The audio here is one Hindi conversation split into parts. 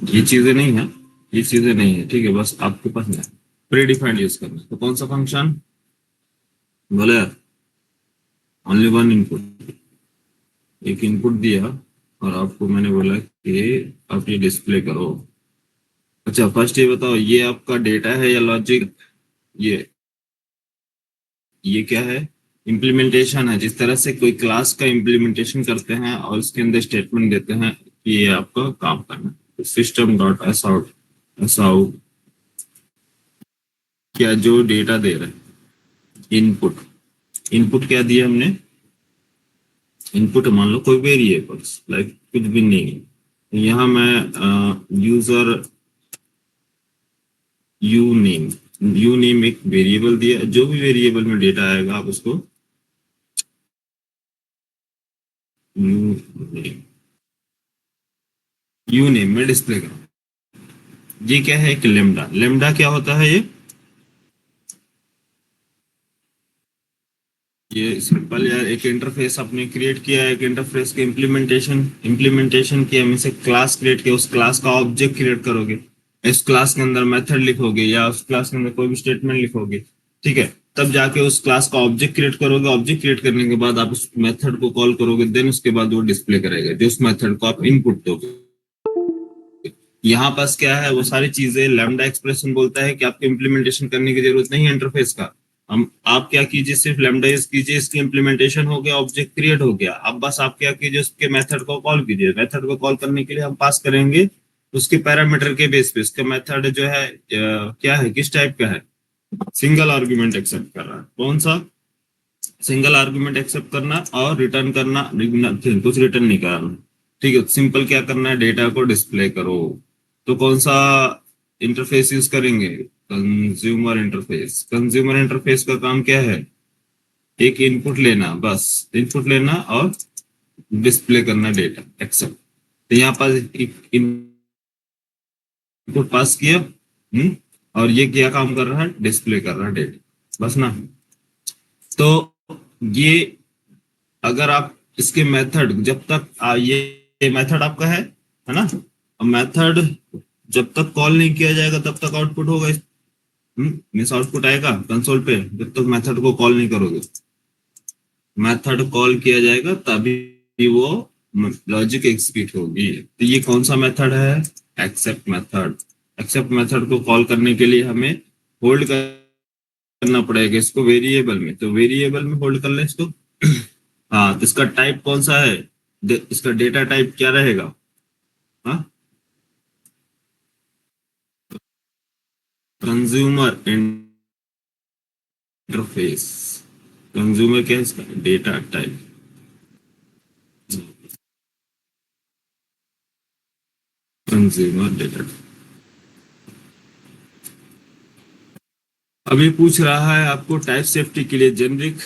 ये चीजें नहीं है, ये चीजें नहीं है, ठीक है, बस आपके पास है प्री डिफाइंड यूज करना है। तो कौन सा फंक्शन बोले, ओनली वन इनपुट, एक इनपुट दिया और आपको मैंने बोला कि आप ये डिस्प्ले करो। अच्छा फर्स्ट ये बताओ, ये आपका डेटा है या लॉजिक? ये ये क्या है? इम्प्लीमेंटेशन है। जिस तरह से कोई क्लास का इम्प्लीमेंटेशन करते हैं और उसके अंदर स्टेटमेंट देते हैं कि ये आपका काम करना है, system dot S out, S out क्या जो डेटा दे रहा है, इनपुट। इनपुट क्या दिया हमने? इनपुट मान लो कोई वेरिएबल्स, लाइक कुछ भी नहीं। यहाँ मैं यूजर यू नेम एक वेरिएबल दिया, जो भी वेरिएबल में डेटा आएगा आप उसको यू नेम, यू नेम में डिस्प्ले करो। ये क्या है? एक लेमडा। लेमडा क्या होता है? ये सिंपल यार, एक इंटरफेस आपने क्रिएट किया है, एक इंटरफेस के इम्प्लीमेंटेशन किया, मीन्स एक क्लास क्रिएट किया, उस क्लास का ऑब्जेक्ट क्रिएट करोगे, इस क्लास के अंदर मेथड लिखोगे या उस क्लास के अंदर कोई भी स्टेटमेंट लिखोगे, ठीक है, तब जाके उस क्लास का ऑब्जेक्ट क्रिएट करोगे। ऑब्जेक्ट क्रिएट करने के बाद आप उस मेथड को कॉल करोगे, देन उसके बाद वो डिस्प्ले करेगा जो उस मेथड को आप इनपुट दोगे। यहाँ पास क्या है, वो सारी चीजें लैम्डा एक्सप्रेशन बोलता है कि आपको इम्प्लीमेंटेशन करने की जरूरत नहीं है इंटरफेस का। हम आप क्या कीजिए, सिर्फ लैम्डा यूज कीजिए, इसकी इम्प्लीमेंटेशन हो गया, ऑब्जेक्ट क्रिएट हो गया। अब बस आप क्या कीजिए, उसके मेथड को कॉल कीजिए। मेथड को कॉल करने के लिए हम पास करेंगे उसके पैरामीटर के बेस पे। उसका मेथड जो है क्या है, किस टाइप का है? सिंगल आर्गुमेंट एक्सेप्ट कर रहा है। कौन सा? सिंगल आर्गुमेंट एक्सेप्ट करना और रिटर्न करना, कुछ रिटर्न नहीं करना, ठीक है। सिंपल क्या करना है, डेटा को डिस्प्ले करो। तो कौन सा इंटरफेस यूज करेंगे? Consumer interface. कंज्यूमर इंटरफेस का काम क्या है? एक इनपुट लेना, बस इनपुट लेना और डिस्प्ले करना डेटा, एक्सेप्ट। तो यहाँ पर एक इनपुट पास किया, और ये क्या काम कर रहा है? डिस्प्ले कर रहा है डेटा, बस ना। तो ये, अगर आप इसके मेथड जब तक ये मेथड आपका है ना, मेथड जब तक कॉल नहीं किया जाएगा तब तक आउटपुट होगा। मिस आउटपुट आएगा कंसोल पे जब तक मेथड को कॉल नहीं करोगे। मेथड कॉल किया जाएगा तभी वो लॉजिक एग्जीक्यूट होगी। तो ये कौन सा मेथड है? Accept method. एक्सेप्ट मेथड को कॉल करने के लिए हमें होल्ड करना पड़ेगा इसको वेरिएबल में। तो वेरिएबल में होल्ड कर ले इसको। हाँ, तो इसका टाइप कौन सा है? इसका डेटा टाइप क्या रहेगा? हाँ, कंज्यूमर इंटरफेस। कंज्यूमर क्या है इसका? Data type. Consumer data. अभी पूछ रहा है आपको टाइप सेफ्टी के लिए जेनरिक।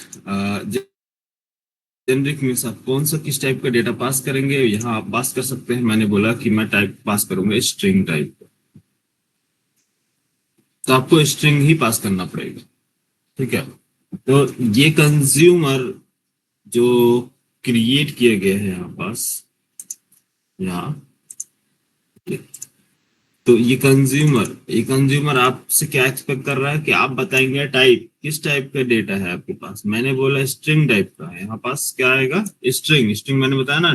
जेनरिक मीन्स आप कौन सा किस टाइप का डेटा पास करेंगे, यहाँ आप पास कर सकते हैं। मैंने बोला कि मैं टाइप पास करूंगा स्ट्रिंग टाइप, तो आपको स्ट्रिंग ही पास करना पड़ेगा, ठीक है। तो ये कंज्यूमर जो क्रिएट किए गए हैं यहाँ पास, यहाँ, तो ये कंज्यूमर आपसे क्या एक्सपेक्ट कर रहा है कि आप बताएंगे टाइप, किस टाइप का डेटा है आपके पास। मैंने बोला स्ट्रिंग टाइप का है, यहाँ पास क्या आएगा? स्ट्रिंग। स्ट्रिंग मैंने बताया ना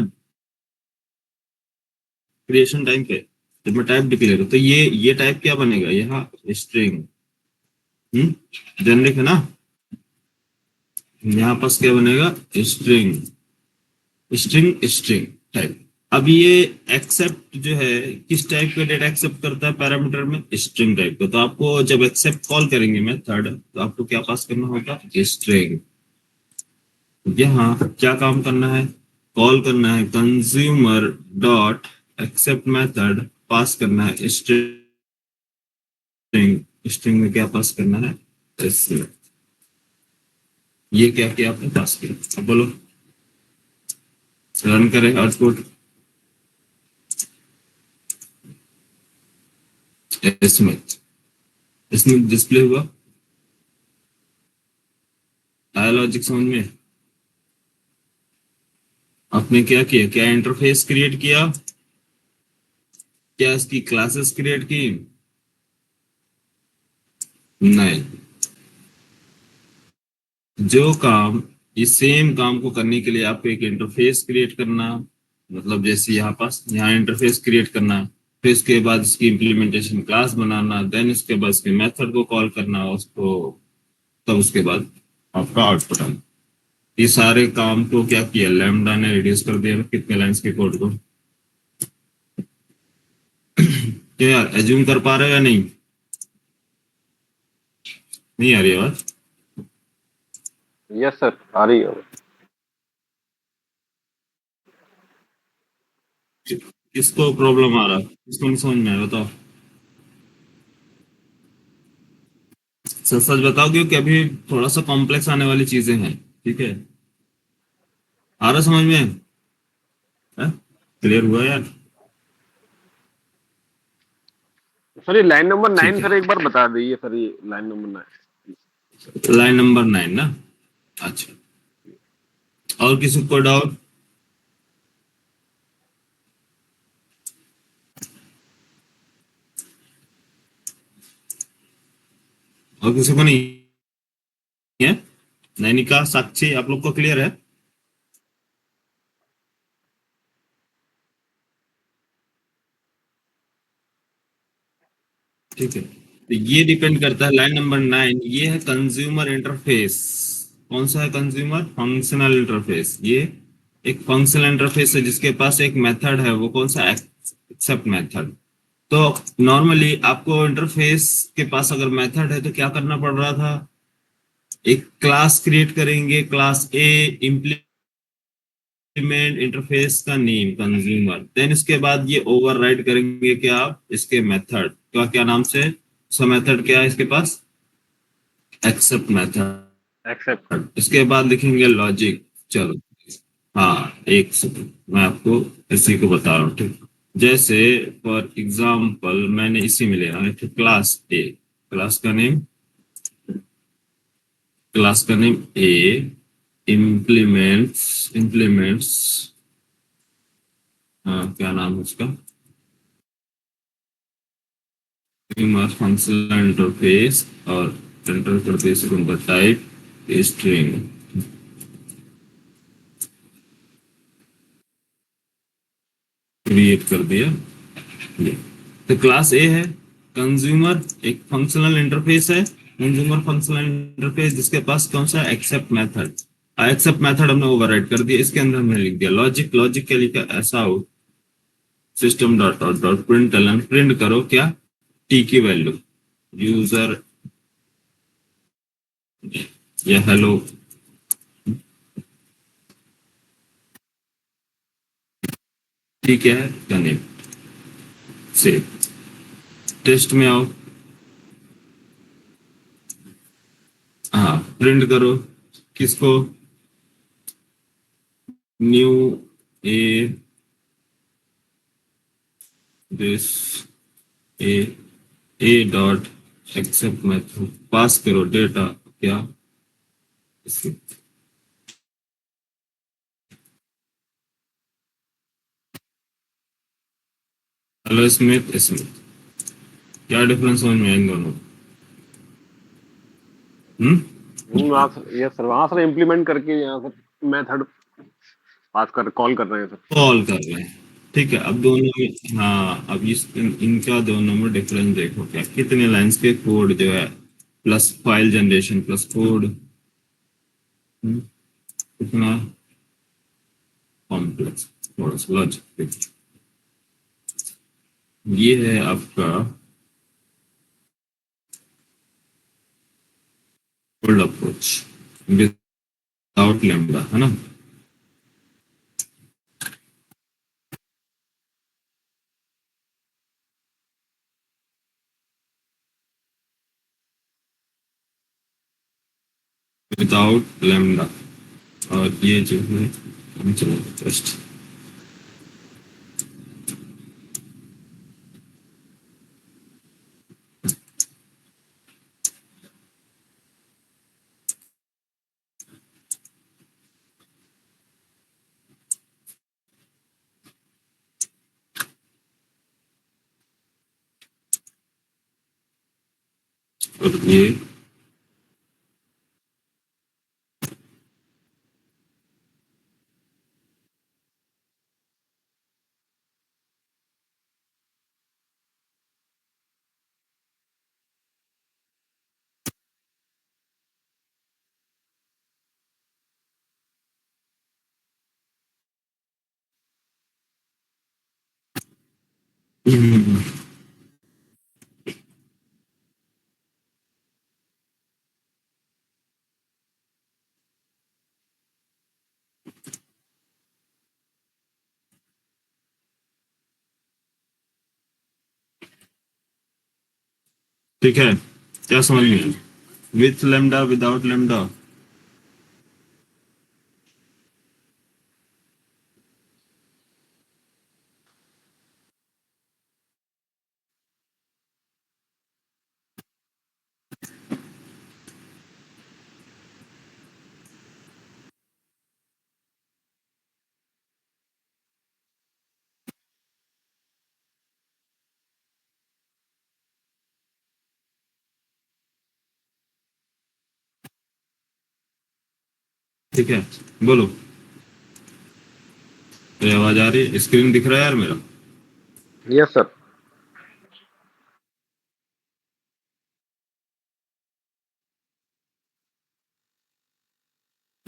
क्रिएशन टाइम पे, जब मैं टाइप डिक्लेयर हूँ तो ये टाइप क्या बनेगा यहाँ? स्ट्रिंग। जेनरिक है ना, यहाँ पास क्या बनेगा? स्ट्रिंग। String string type. अब ये एक्सेप्ट जो है किस टाइप का डेटा एक्सेप्ट करता है पैरामीटर में? स्ट्रिंग टाइप का। तो आपको जब एक्सेप्ट कॉल करेंगे मेथड, तो आपको क्या पास करना होगा? स्ट्रिंग। यहाँ क्या काम करना है? कॉल करना है कंज्यूमर डॉट एक्सेप्ट मेथड, पास करना है स्ट्रिंग। स्ट्रिंग में क्या पास करना है? स्ट्रिंग। ये क्या किया आपने? पास किया। अब बोलो, रन करें आउटपुट। इसमें इसमें डिस्प्ले हुआ, आया लॉजिक समझ में? आपने क्या किया? क्या इंटरफेस क्रिएट किया? क्या इसकी क्लासेस क्रिएट की? नहीं। जो काम, इस सेम काम को करने के लिए आपको एक इंटरफेस क्रिएट करना, मतलब जैसे यहाँ पास यहाँ इंटरफेस क्रिएट करना, फिर उसके बाद इसकी इम्प्लीमेंटेशन क्लास बनाना, देन उसके बाद उसके मेथड को कॉल करना उसको, तब उसके बाद आपका आउटपुट आना। ये सारे काम को क्या किया, लैम्डा ने रिड्यूस कर दिया कितने लाइंस के कोड को। क्या यार एज्यूम कर पा रहे हो या नहीं? नहीं आ रही आवाज? यस सर, आ रही है। किसको प्रॉब्लम आ रहा, किसको नहीं समझ में आया बताओ। सच सच बताओगे कि अभी थोड़ा सा कॉम्प्लेक्स आने वाली चीजें हैं, ठीक है? आ रहा समझ में? क्लियर हुआ यार? सर ये लाइन नंबर ठीक 9 है। सर एक बार बता दीजिए सर, ये लाइन नंबर 9। लाइन नंबर 9 ना? अच्छा। और किसी को डाउट? और किसी को नहीं है? नैनिका, साक्षी, आप लोग को क्लियर है? ठीक है, तो ये डिपेंड करता है, लाइन नंबर 9 ये है कंज्यूमर इंटरफेस। कौन सा है? Consumer functional interface. ये एक फंक्शनल इंटरफेस है जिसके पास एक मेथड है, वो कौन सा? Accept method. तो नॉर्मली आपको इंटरफेस के पास अगर मेथड है तो क्या करना पड़ रहा था, एक क्लास क्रिएट करेंगे, क्लास ए इम्प्लीमेंट इंटरफेस का नेम कंज्यूमर, देन इसके बाद ये ओवरराइड करेंगे क्या आप इसके मेथड का, क्या नाम से उसका मेथड क्या है इसके पास? Accept method. एक्सेप्ट। इसके बाद लिखेंगे लॉजिक। चलो, हाँ एक सेकंड मैं आपको इसी को बता रहा हूँ, ठीक? जैसे फॉर एग्जाम्पल मैंने इसी में लिया है क्लास ए, क्लास का नेम, क्लास का नेम ए, इम्प्लीमेंट्स, इम्प्लीमेंट्स, क्या नाम है उसका, फंक्शनल इंटरफेस, और एंटर करते इसको टाइप स्ट्रिंग, क्रिएट कर दिया ये। तो क्लास ए है, कंज्यूमर एक फंक्शनल इंटरफेस है, कंज्यूमर फंक्शनल इंटरफेस जिसके पास कौन सा एक्सेप्ट मेथड, एक्सेप्ट मेथड हमने ओवरराइड कर दिया, इसके अंदर हमने लिख दिया लॉजिक, लॉजिक क्या लिखा, ऐसा हो system dot dot dot print L N, print करो क्या, टी की वैल्यू, यूजर या हेलो, ठीक है का नेम से, टेस्ट में आओ, हाँ प्रिंट करो किसको, new A this A, A dot accept method, pass करो डेटा क्या इसके, हेलो स्मिथ स्मिथ, क्या डिफरेंस समझ में आया इन दोनों? हम्म? वहाँ से यस सर, वहाँ से इम्प्लीमेंट करके यहाँ से मेथड पास कर कॉल कर रहे हैं सर। कॉल कर रहे हैं, ठीक है। अब दोनों में, हाँ अब इनका दोनों में डिफरेंस देखो, क्या कितने लाइंस के कोड जो है, plus file generation plus code, कितना कॉम्प्लेक्स, थोड़ा सा लॉजिक। ये है आपका ओल्ड अप्रोच विदाउट लैम्डा, है ना? Without lambda. और ये जो है, चलो जस्ट और ये हम्म, ठीक है, क्या समझ में? With lambda, without lambda? ठीक है, बोलो। ये आवाज आ रही है? स्क्रीन दिख रहा है यार मेरा? Yes sir.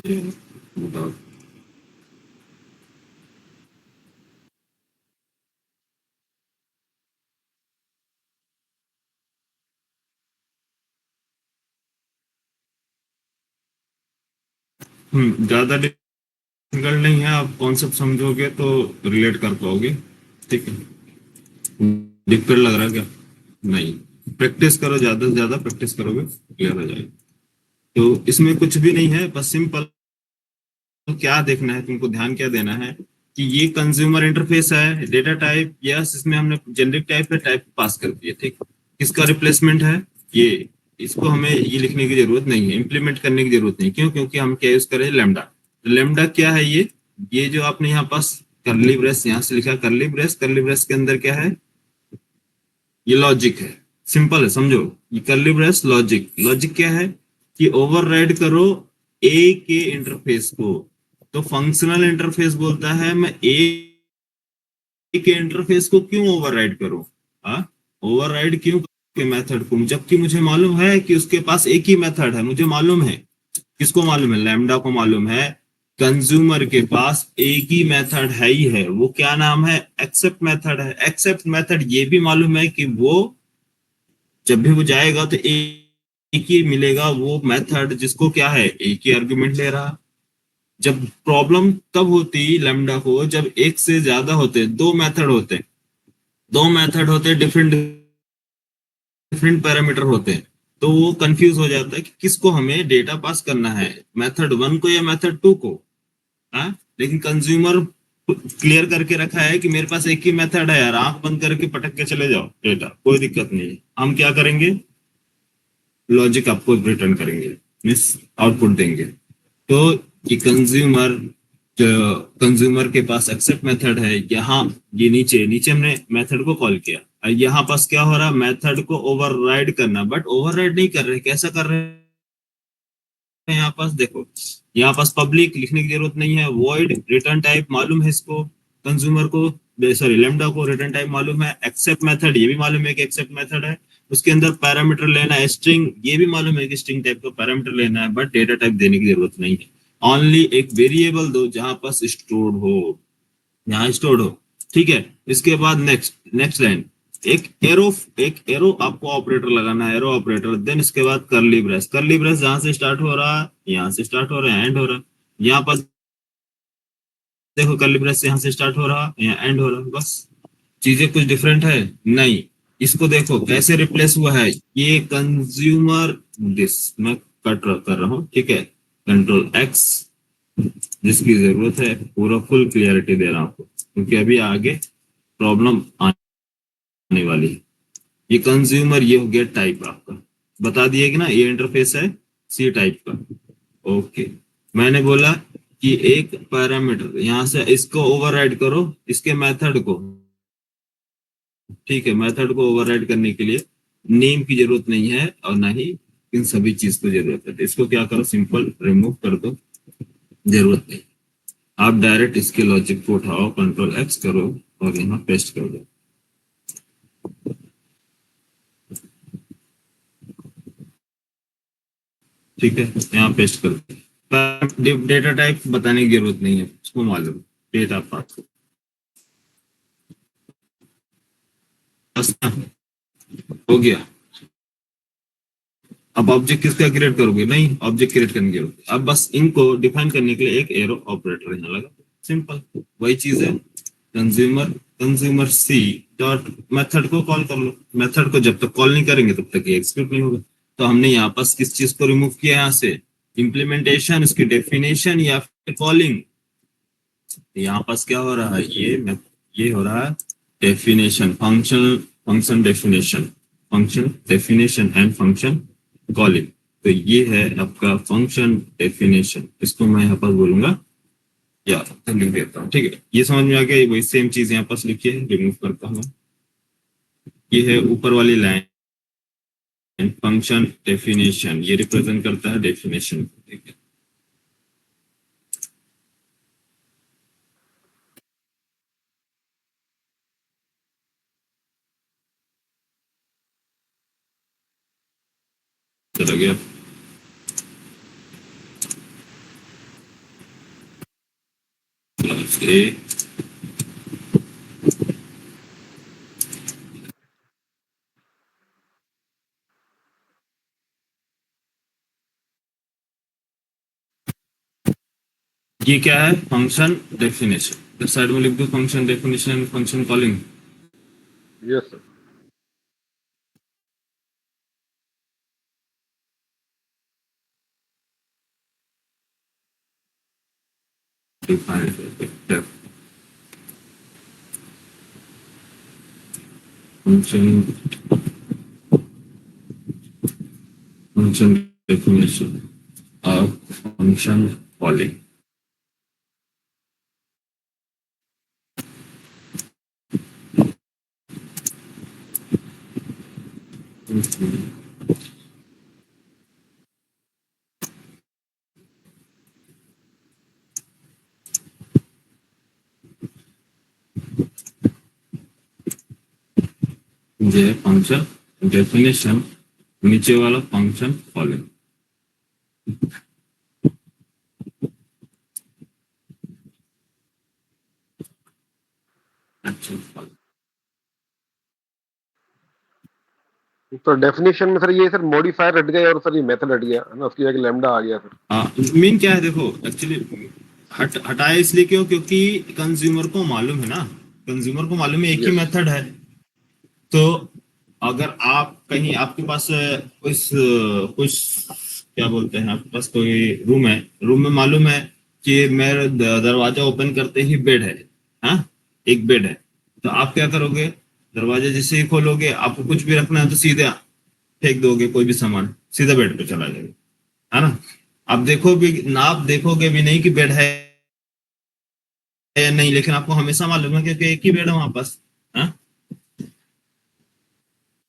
ये बताओ। ज्यादा डिफिकल्ट नहीं है, आप कॉन्सेप्ट समझोगे तो रिलेट कर पाओगे। ठीक है, डिफिकल्ट लग रहा है क्या? नहीं, प्रैक्टिस करो, ज्यादा से ज्यादा प्रैक्टिस करोगे क्लियर हो जाएगा। तो इसमें कुछ भी नहीं है, बस सिंपल क्या देखना है तुमको, ध्यान क्या देना है कि ये कंज्यूमर इंटरफेस है, डेटा टाइप, यस इसमें हमने जेनरिक टाइप है, टाइप पास कर दिए। ठीक, किसका रिप्लेसमेंट है ये? इसको हमें ये लिखने की जरूरत नहीं है, इंप्लीमेंट करने की जरूरत नहीं। क्यों? क्योंकि हम क्या यूज करें, लेमडा। तो लेमडा क्या है? ये जो आपने यहाँ पास करली ब्रेस यहाँ से लिखा, करली ब्रेस, करली ब्रेस के अंदर क्या है? ये लॉजिक है, सिंपल है, समझो। ये करली ब्रेस लॉजिक, लॉजिक क्या है कि ओवरराइड करो ए के इंटरफेस को। तो फंक्शनल इंटरफेस बोलता है मैं ए के इंटरफेस को क्यों ओवरराइड करूं? हाँ, ओवरराइड क्यों के मेथड को, जबकि मुझे मालूम है कि उसके पास एक ही मेथड है। मुझे मालूम है, किसको मालूम है? लैम्डा को मालूम है कंज्यूमर के पास एक ही मेथड है ही है। वो क्या नाम है? एक्सेप्ट मेथड है। एक्सेप्ट मेथड ये भी मालूम है कि वो जब भी वो जाएगा तो एक ही मिलेगा वो मेथड जिसको क्या है, एक ही आर्गुमेंट ले रहा। जब प्रॉब्लम तब होती लैम्डा को जब एक से ज्यादा होते, दो मेथड होते, दो मेथड होते, डिफरेंट डिफरेंट पैरामीटर होते हैं। तो वो कंफ्यूज हो जाता है कि किसको हमें डेटा पास करना है, मेथड वन को या मेथड टू को। हाँ, लेकिन कंज्यूमर क्लियर करके रखा है कि मेरे पास एक ही मेथड है यार, आंख बंद करके पटक के चले जाओ डेटा, कोई दिक्कत नहीं है। हम क्या करेंगे, लॉजिक आपको रिटर्न करेंगे, मीन्स आउटपुट देंगे। तो ये कंज्यूमर, जो कंज्यूमर के पास एक्सेप्ट मेथड है, यहाँ ये नीचे नीचे हमने मेथड को कॉल किया, और यहाँ पास क्या हो रहा, मेथड को ओवरराइड करना। बट ओवरराइड नहीं कर रहे, कैसा कर रहे हैं? यहाँ पास देखो, यहाँ पास पब्लिक लिखने की जरूरत नहीं है, वॉइड रिटर्न टाइप मालूम है इसको, कंज्यूमर को, सॉरी लेमडा को रिटर्न टाइप मालूम है, एक्सेप्ट मेथड ये भी मालूम है कि एक्सेप्ट मेथड है, उसके अंदर पैरामीटर लेना है, स्ट्रिंग ये भी मालूम है कि स्ट्रिंग टाइप का पैरामीटर लेना है, बट डेटा टाइप देने की जरूरत नहीं है। ओनली एक वेरिएबल दो जहां पास स्टोर्ड हो, यहाँ स्टोर्ड हो। ठीक है, इसके बाद नेक्स्ट नेक्स्ट लाइन, एक एरो आपको ऑपरेटर लगाना है, एरो ऑपरेटर, देन इसके बाद करली ब्रेस, करली ब्रेस जहां से स्टार्ट हो रहा है, यहाँ से स्टार्ट हो रहा है, एंड हो रहा है। यहाँ पर देखो करली ब्रेस यहाँ से स्टार्ट हो रहा है, यहाँ एंड हो रहा है, बस। चीजें कुछ डिफरेंट है? नहीं। इसको देखो कैसे रिप्लेस हुआ है, ये कंज्यूमर दिस मैं कट कर रहा हूँ, ठीक है, कंट्रोल एक्स, जिसकी जरूरत है, पूरा फुल क्लियरिटी दे रहा हूँ आपको, क्योंकि अभी आगे प्रॉब्लम आने वाली है। ये कंज्यूमर ये हो गया टाइप आपका, बता दिए कि ना, ये इंटरफेस है सी टाइप का। ओके, मैंने बोला कि एक पैरामीटर यहां से इसको ओवरराइड करो, इसके मेथड को। ठीक है, मेथड को ओवरराइड करने के लिए नेम की जरूरत नहीं है और ना ही इन सभी चीज को जरूरत है। तो इसको क्या करो, सिंपल रिमूव कर दो, जरूरत नहीं। आप डायरेक्ट इसके लॉजिक को उठाओ, कंट्रोल एक्स करो और यहाँ पेस्ट कर दो। ठीक है, यहाँ पेस्ट कर दो। डेटा टाइप बताने की जरूरत नहीं है, उसको मालूम डेटा पाथ। बस ना, हो गया। अब ऑब्जेक्ट किसका क्रिएट करोगे, नहीं ऑब्जेक्ट क्रिएट करने की जरूरत है। अब बस इनको डिफाइन करने के लिए एक एरो ऑपरेटर यहाँ लगा, सिंपल वही चीज है। Consumer consumer C dot method को कॉल कर लो। मेथड को जब तक कॉल नहीं करेंगे तब तक ये एग्जीक्यूट नहीं होगा। तो हमने यहाँ पास किस चीज को रिमूव किया, यहाँ से इम्प्लीमेंटेशन, उसकी डेफिनेशन या फिर कॉलिंग। यहाँ पास क्या हो रहा है, ये हो रहा है definition, function function definition, function definition and function calling. तो ये है आपका फंक्शन डेफिनेशन। इसको मैं यहाँ पर बोलूंगा या तो लिख देता हूँ। ठीक है, ये समझ में आ गया। वही सेम चीज यहाँ पास लिखी है, रिमूव करता हूँ। ये है ऊपर वाली लाइन, फंक्शन डेफिनेशन, ये रिप्रेजेंट करता है डेफिनेशन। ठीक है, चला गया। ए ये क्या है, फंक्शन डेफिनेशन। इस साइड में लिख दो function definition, function calling. Yes sir. Function function definition और फंक्शन कॉलिंग। ये फंक्शन डेफिनेशन, नीचे वाला फंक्शन कॉलिंग। अच्छा, तो डेफिनेशन में सर ये सर मॉडिफायर हट गया और सर ये मेथड हट गया है ना, उसकी जगह लैम्डा आ गया सर। हाँ, मेन क्या है देखो, एक्चुअली हटाया इसलिए क्यों, क्योंकि कंज्यूमर को मालूम है ना, कंज्यूमर को मालूम है एक ही यस। मेथड है। तो अगर आप कहीं आपके पास कुछ क्या बोलते हैं, आपके पास कोई रूम है, रूम में मालूम है कि मेरा दरवाजा ओपन करते ही बेड है, हाँ एक बेड है। तो आप क्या करोगे, दरवाजा जैसे ही खोलोगे, आपको कुछ भी रखना है तो सीधे फेंक दोगे, कोई भी सामान सीधा बेड पे चला जाएगा, है ना। आप देखो भी ना, आप देखोगे भी नहीं कि बेड है या नहीं, लेकिन आपको हमेशा मालूम है क्योंकि एक ही बेड है वहां पास, हाँ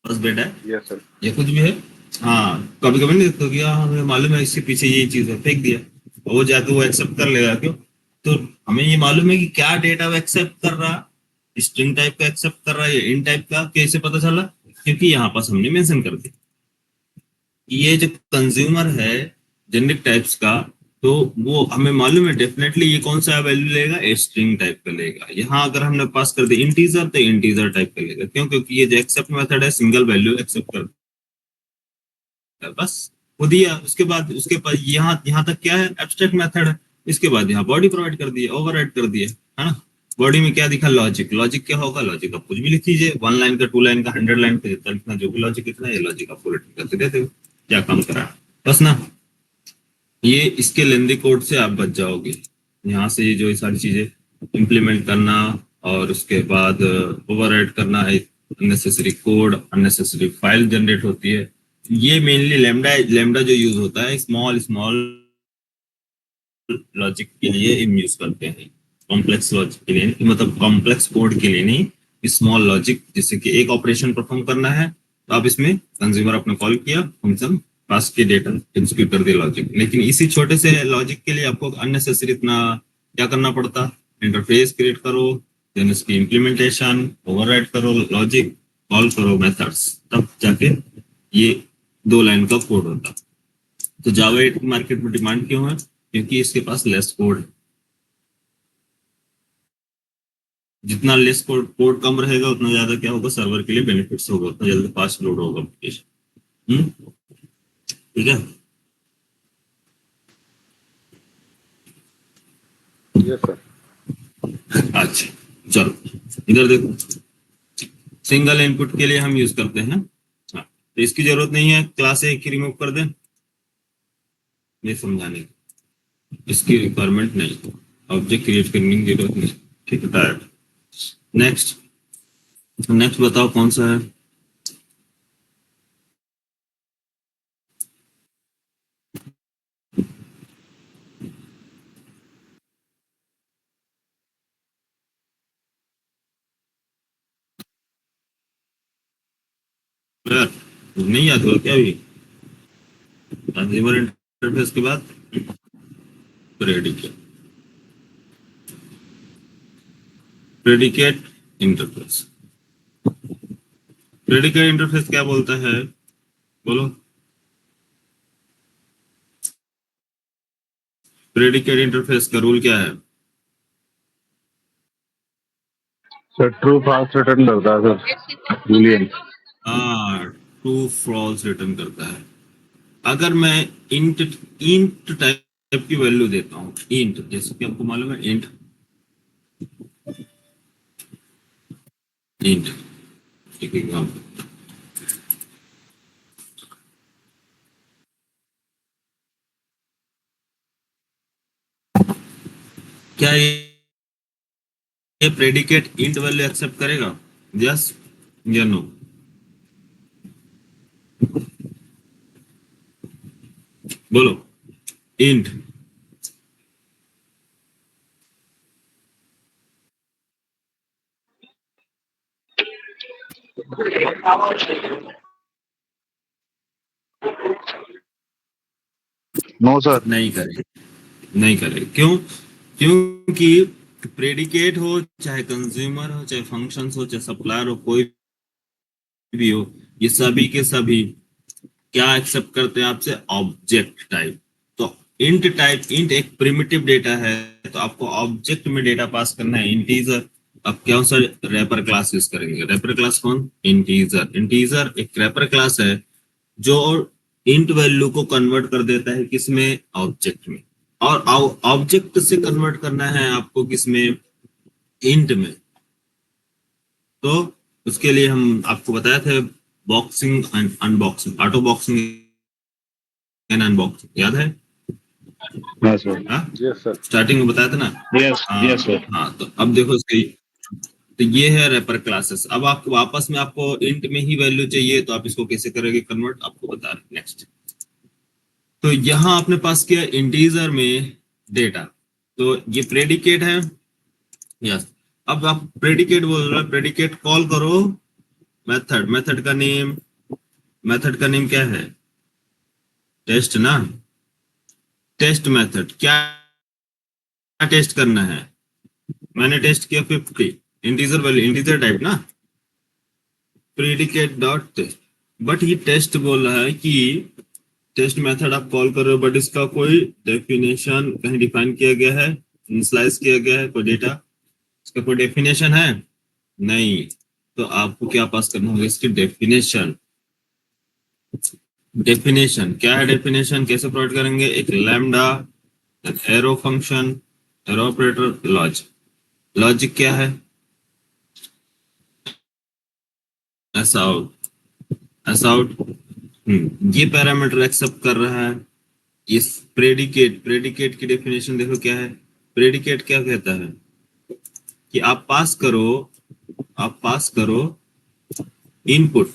बस बेड है यस सर। या कुछ भी है। हाँ, कभी कभी नहीं देखते कि हाँ हमें मालूम है इसके पीछे ये चीज है, फेंक दिया, और वो जाके वो एक्सेप्ट कर लेगा क्यों, तो हमें ये मालूम है कि क्या डेटा वो एक्सेप्ट कर रहा, स्ट्रिंग टाइप का एक्सेप्ट कर रहा है या इन टाइप का, कैसे पता चला, क्योंकि यहाँ पास हमने मेंशन कर दिया। ये जो कंज्यूमर है जेनेरिक टाइप्स का, तो वो हमें मालूम है डेफिनेटली ये कौन सा वैल्यू लेगा, स्ट्रिंग टाइप का लेगा। यहाँ अगर हमने पास कर दिया इंटीजर तो इंटीजर टाइप का लेगा, क्यों, क्योंकि ये जो एक्सेप्ट मेथड है सिंगल वैल्यू एक्सेप्ट करता है, बस वो दिया। उसके बाद यहाँ यहाँ तक क्या है, एब्स्ट्रैक्ट मेथड है। इसके बाद यहाँ बॉडी प्रोवाइड कर दिया, ओवरराइड कर दिया, है ना। बॉडी में क्या दिखा, लॉजिक। लॉजिक क्या होगा, लॉजिक आप कुछ भी लिख दीजिए, 1 लाइन का, 2 लाइन का, 100 लाइन का, जितना लिखना, जो भी लॉजिक लिखना है, ये लॉजिक आपको रिटर्न करके देते हो। क्या काम करा, बस ना। ये इसके लेंदी कोड से आप बच जाओगे। यहाँ से ये जो ये सारी चीजें इम्प्लीमेंट करना और उसके बाद ओवरराइड करना है, unnecessary code, unnecessary file generate होती है। ये मेनली लैम्डा लैम्डा जो यूज होता है स्मॉल स्मॉल लॉजिक के लिए यूज करते हैं, कॉम्प्लेक्स लॉजिक के लिए नहीं, मतलब कॉम्प्लेक्स कोड के लिए नहीं, स्मॉल लॉजिक, जैसे कि एक ऑपरेशन परफॉर्म करना है तो आप इसमें कंज्यूमर आपने कॉल किया, फंक्शन पास के, डेटा एग्जीक्यूट कर दिया लॉजिक। लेकिन इसी छोटे से लॉजिक के लिए आपको अननेसेसरी इतना क्या करना पड़ता, इंटरफेस क्रिएट करो, देन इसकी इम्प्लीमेंटेशन, ओवरराइड करो लॉजिक, कॉल करो मेथड्स, तब जाके ये 2 लाइन का कोड होता। तो जावा 8 मार्केट में डिमांड क्यों है? क्योंकि इसके पास लेस कोड है। जितना लेस कोड कम रहेगा उतना ज्यादा क्या होगा, सर्वर के लिए बेनिफिट्स होगा, उतना जल्दी फास्ट लोड होगा एप्लीकेशन। ठीक है। Yes sir. अच्छा चलो इधर देखो, सिंगल इनपुट के लिए हम यूज करते हैं। हाँ, तो इसकी जरूरत नहीं है, क्लास एक ही रिमूव कर दें, ये समझाने की इसकी रिक्वायरमेंट नहीं, ऑब्जेक्ट क्रिएट करने की जरूरत नहीं। ठीक है, टायर्ड। नेक्स्ट नेक्स्ट बताओ कौन सा है? यार नहीं याद हुआ क्या? अभी कंज्यूमर इंटरफेस के बाद predicate, predicate interface. Predicate interface क्या बोलता है, बोलो? प्रेडिकेट इंटरफेस का रूल क्या है? सर ट्रू फॉल्स रिटर्न करता है सर, बूलियन। हाँ, ट्रू फॉल्स रिटर्न करता है। अगर मैं इंट इंट टाइप की वैल्यू देता हूँ, इंट, जैसे कि आपको मालूम है इंट, इंट एक एग्जाम्पल, क्या ये प्रेडिकेट इंट वैल्यू एक्सेप्ट करेगा? यस या नो? बोलो इंट। No sir. नहीं करे, नहीं करे, क्यों? क्योंकि प्रेडिकेट हो, चाहे कंज्यूमर हो, चाहे फंक्शंस हो, चाहे सप्लायर हो, कोई भी हो, ये सभी के सभी क्या एक्सेप्ट करते हैं आपसे? Object type. तो इंट टाइप, इंट एक प्रिमिटिव डेटा है, तो आपको ऑब्जेक्ट में डेटा पास करना है, इंटीजर। अब क्या सा रैपर क्लास यूज करेंगे? रैपर क्लास कौन? इंटीजर। इंटीजर एक रैपर क्लास है जो इंट वैल्यू को कन्वर्ट कर देता है किसमें? ऑब्जेक्ट में। और ऑब्जेक्ट से कन्वर्ट करना है आपको किसमें? इंट में। तो उसके लिए हम आपको बताया थे boxing and unboxing, auto boxing and unboxing, याद है? हाँ सर। हाँ, यस सर। स्टार्टिंग में बताया था ना। यस यस हाँ सर। हाँ, तो अब देखो इसके, तो ये है रैपर क्लासेस। अब आपको वापस में आपको इंट में ही वैल्यू चाहिए, तो आप इसको कैसे करेंगे कन्वर्ट, आपको बता रहे नेक्स्ट। तो यहाँ आपने पास किया इंटीजर में डेटा, तो ये प्रेडिकेट है। यस, अब आप प्रेडिकेट बोल रहे हैं, प्रेडिकेट कॉल करो मेथड, मेथड का नेम क्या है? टेस्ट ना। टेस्ट मेथड क्या टेस्ट करना है? मैंने टेस्ट किया 50, इंटीजर वैल्यू, इंटीजर टाइप ना, प्रेडिकेट डॉट टेस्ट। बट ये टेस्ट बोल रहा है कि टेस्ट मेथड आप कॉल कर रहे हो, बट इसका कोई डेफिनेशन कहीं डिफाइन किया गया है, इनिशियलाइज किया गया है कोई डेटा, इसका कोई डेफिनेशन है नहीं। तो आपको क्या पास करना होगा? इसकी डेफिनेशन। डेफिनेशन क्या है? डेफिनेशन कैसे प्रोवाइड करेंगे? एक lambda, arrow function, arrow operator, logic. Logic क्या है? ऐसा आउट, ऐसा आउट। ये पैरामीटर एक्सेप्ट कर रहा है। इस प्रेडिकेट, प्रेडिकेट की डेफिनेशन देखो क्या है। प्रेडिकेट क्या कहता है कि आप पास करो इनपुट,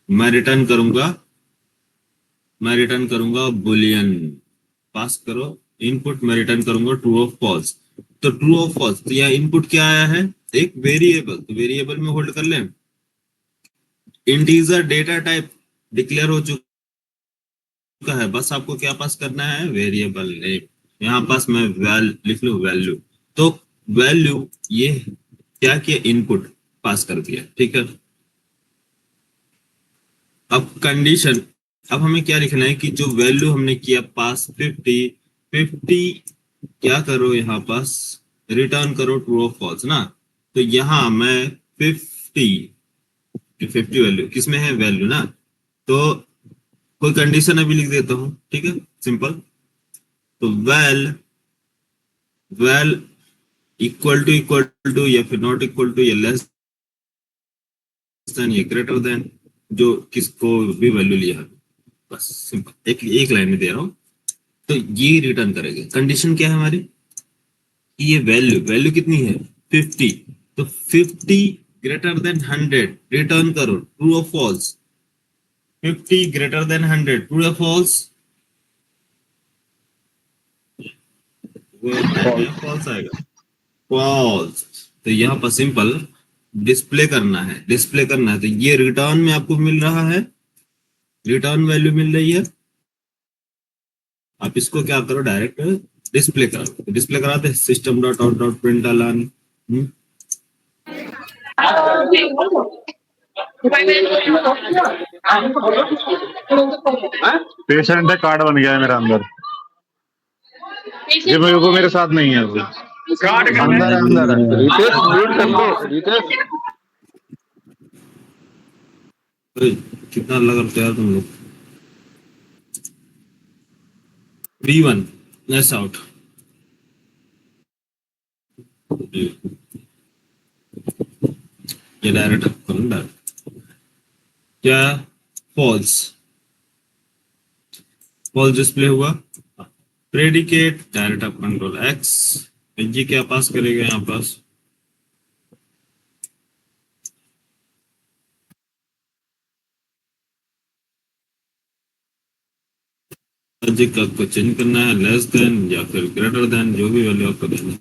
मैं रिटर्न करूंगा, मैं रिटर्न करूंगा बुलियन। पास करो इनपुट, मैं रिटर्न करूंगा ट्रू ऑफ फॉल्स। तो ट्रू ऑफ फॉल्स, तो यह इनपुट क्या आया है? एक वेरिएबल, तो वेरिएबल में होल्ड कर लें, इंटीजर डेटा टाइप डिक्लेयर हो चुका है, बस आपको क्या पास करना है, वेरिएबल नेम। यहाँ पास मैं लिख लूँ वैल्यू। तो वैल्यू ये क्या किया, इनपुट पास कर दिया, ठीक है। अब कंडीशन, अब हमें क्या लिखना है कि जो वैल्यू हमने किया पास 50, 50 क्या करो यहाँ पास, रिटर्न करो ट्रू और फॉल्स ना। तो यहाँ मैं 50, 50 वैल्यू किसमें है, वैल्यू ना। तो कोई कंडीशन अभी लिख देता हूँ, ठीक है, सिंपल। तो वेल इक्वल टू या फिर नॉट इक्वल टू या लेस देन या ग्रेटर देन, जो किसको भी वैल्यू लिया है, बस सिंपल एक एक लाइन में दे रहा हूँ। तो ये रिटर्न करेगा। कंडीशन क्या है हमारी, कि ये वैल्यू वैल्यू कितनी है 50, तो 50 ग्रेटर देन 100 रिटर्न करो ट्रू और फॉल्स। 50 ग्रेटर देन 100 ट्रू या फॉल्स, वो आएगा फॉल्स। फॉल्स आएगा, फॉल्स। तो यहाँ पर सिंपल डिस्प्ले करना है, डिस्प्ले करना है। तो ये रिटर्न में आपको मिल रहा है, रिटर्न वैल्यू मिल रही है। आप इसको क्या करो, डायरेक्ट डिस्प्ले करो। डिस्प्ले कराते system dot out dot print अलान। पेशेंट है, कार्ड बन गया है मेरा अंदर। ये वो मेरे साथ नहीं है अभी। अंदर है, अंदर है। रितेश म्यूट कर लो रितेश। कितना अलग करते यार तुम लोग। V1 लेट्स आउट, ये डायरेक्ट करो डायरेक्ट, क्या फॉल्स, फॉल्स डिस्प्ले हुआ। प्रेडिकेट डायरेक्ट आप कंट्रोल एक्स, ये क्या पास करेगा यहाँ पास, लॉजिक का आपको चेंज करना है, लेस देन या फिर ग्रेटर देन, जो भी वैल्यू आपको देना है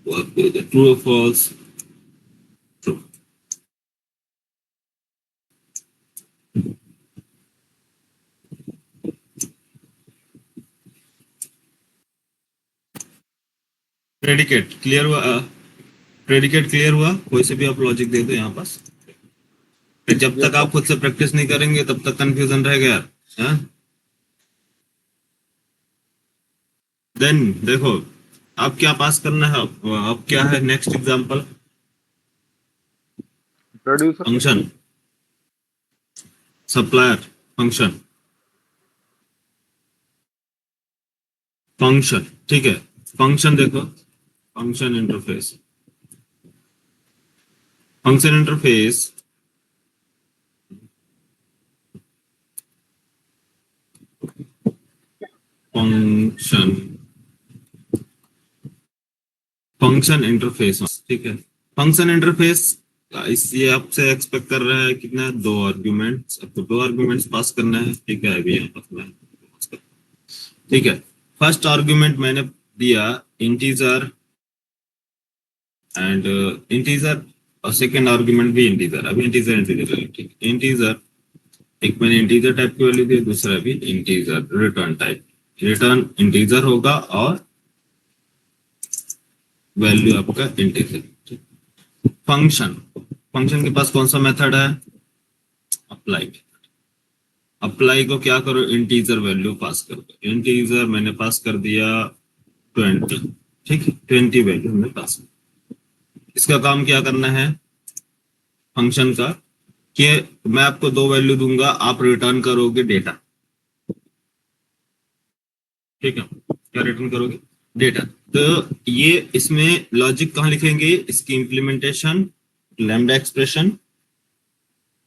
वो आपको ट्रू और फॉल्स, ट्रू। प्रेडिकेट क्लियर हुआ, प्रेडिकेट क्लियर हुआ। कोई से भी आप लॉजिक दे दो यहाँ पास, फिर जब तक आप खुद से प्रैक्टिस नहीं करेंगे तब तक कंफ्यूजन रहेगा यार, हाँ? देन देखो अब क्या पास करना है, अब क्या है next example, producer function supplier, function function, ठीक है। फंक्शन देखो, function interface, function interface function function interface, ठीक है। फंक्शन इंटरफेस इसलिए आपसे एक्सपेक्ट कर रहा है कितना, दो आर्ग्यूमेंट्स, आपको दो आर्ग्यूमेंट्स पास करना है, ठीक है। अभी यहाँ पास करना है, ठीक है। फर्स्ट आर्ग्यूमेंट मैंने दिया इंटीजर एंड इंटीजर, और सेकंड आर्ग्यूमेंट भी इंटीजर। अभी इंटीजर इंटीजर, ठीक, इंटीजर एक मैंने इंटीजर टाइप की वैल्यू दी, दूसरा भी integer return type, return integer होगा और वैल्यू आपका इंटीजर। फंक्शन, फंक्शन के पास कौन सा मेथड है, अप्लाई। अप्लाई को क्या करो, इंटीजर वैल्यू पास कर दो। इंटीजर मैंने पास कर दिया 20, ठीक है, 20 वैल्यू हमने पास कर। इसका काम क्या करना है फंक्शन का, कि मैं आपको दो वैल्यू दूंगा, आप रिटर्न करोगे डेटा, ठीक है। क्या रिटर्न करोगे, डेटा। तो ये इसमें लॉजिक कहाँ लिखेंगे, इसकी implementation, lambda expression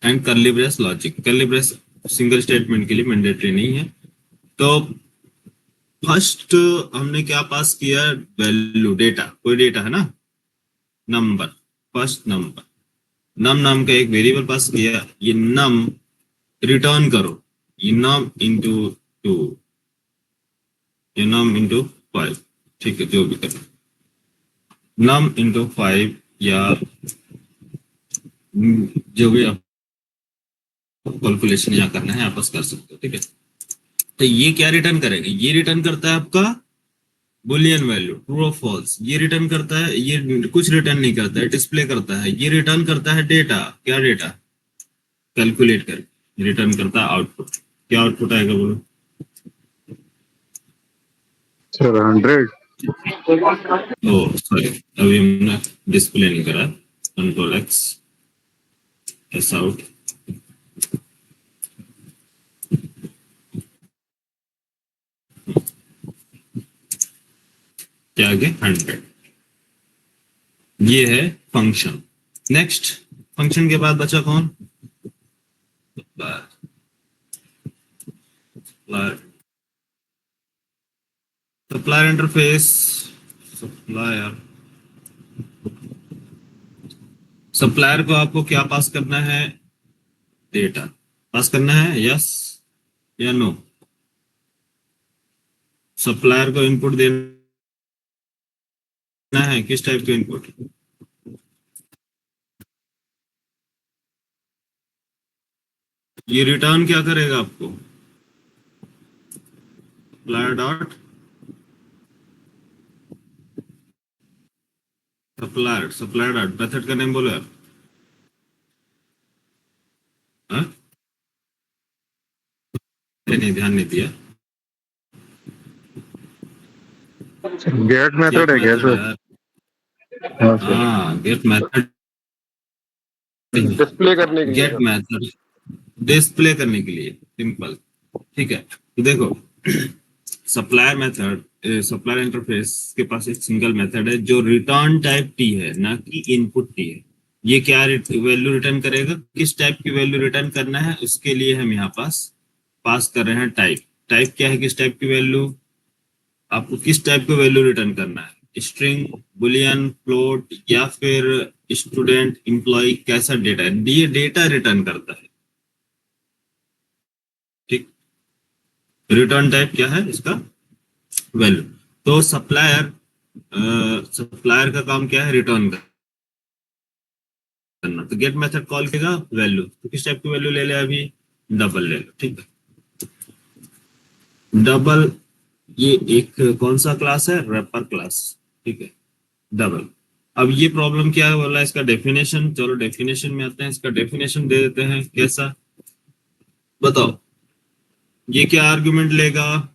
and curly brace logic. Curly brace single statement के लिए मैंडेटरी नहीं है। तो फर्स्ट हमने क्या पास किया, वैल्यू, डेटा, कोई डेटा है ना, नंबर, फर्स्ट नंबर, नम नाम का एक वेरिएबल पास किया। ये नम रिटर्न करो, ये नम इंटू 2, ये नम इंटू 5, ठीक है, जो भी करो, नम इंटू 5 या जो भी आप कैलकुलेशन यहाँ करना है आपस कर सकते हो, ठीक है। तो ये क्या रिटर्न करेगा, ये रिटर्न करता है आपका बुलियन वैल्यू ट्रू और फॉल्स, ये रिटर्न करता है, ये कुछ रिटर्न नहीं करता है, डिस्प्ले करता है, ये रिटर्न करता है डेटा, क्या डेटा कैलकुलेट करके रिटर्न करता है आउटपुट। क्या आउटपुट आएगा बोलो? सर 100। ओ सॉरी, अभी हमने डिस्प्ले नहीं करा, कंट्रोल एक्स एस आउट, क्या आगे 100, ये है फंक्शन। नेक्स्ट फंक्शन के बाद बचा कौन? सप्लायर इंटरफेस, सप्लायर, सप्लायर को आपको क्या पास करना है? डेटा पास करना है, यस या नो? सप्लायर को इनपुट देना है, किस टाइप का इनपुट? ये रिटर्न क्या करेगा आपको? Supplier dot supplier, supplier dot method का नेम बोलो यार। हाँ? नहीं ध्यान नहीं दिया। गेट गेट मेथड है क्या मेथड है सर? यार। हाँ सर। हाँ गेट मेथड, डिस्प्ले करने के लिए गेट सर। मेथड डिस्प्ले करने के लिए, सिंपल, ठीक है। तो देखो सप्लायर मेथड, सप्लायर इंटरफेस के पास एक सिंगल मेथड है जो रिटर्न टाइप टी है, ना कि इनपुट टी है। ये क्या वैल्यू रिटर्न करेगा, किस टाइप की वैल्यू रिटर्न करना है, उसके लिए हम यहाँ पास कर रहे हैं टाइप। टाइप क्या है, किस टाइप की वैल्यू, आपको किस टाइप की वैल्यू रिटर्न करना है, स्ट्रिंग, बुलियन, फ्लोट, या फिर स्टूडेंट, एम्प्लॉय, कैसा डेटा है, ये डेटा रिटर्न करता है, ठीक। रिटर्न टाइप क्या है इसका, वैल्यू। तो सप्लायर का काम क्या है, रिटर्न करना। तो गेट मेथड कॉल करेगा वैल्यू, तो किस टाइप की वैल्यू ले ले, अभी डबल ले लो, ठीक है। डबल, ये एक कौन सा क्लास है, रैपर क्लास, ठीक है, डबल। अब ये प्रॉब्लम क्या है बोला, इसका डेफिनेशन, चलो डेफिनेशन में आते हैं, इसका डेफिनेशन दे देते हैं, कैसा बताओ। ये क्या आर्गुमेंट लेगा,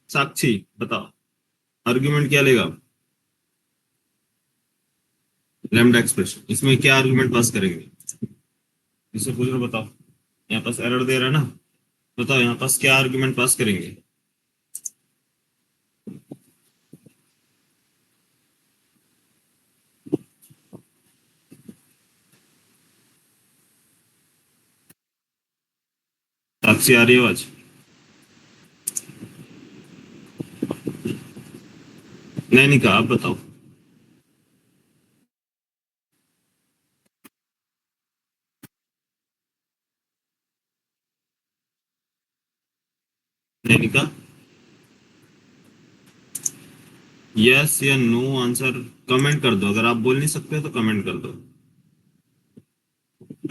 साक्षी बताओ, आर्गुमेंट क्या लेगा, लैम्डा एक्सप्रेशन, इसमें क्या आर्गुमेंट पास करेंगे, इससे पूछ रहे बताओ। यहाँ पास एरर दे रहा है ना, बताओ यहाँ पास क्या आर्गुमेंट पास करेंगे। साक्षी आ रही है आवाज? नहीं कहा, आप बताओ। नहीं कहा, यस या नो आंसर कमेंट कर दो, अगर आप बोल नहीं सकते हो तो कमेंट कर दो,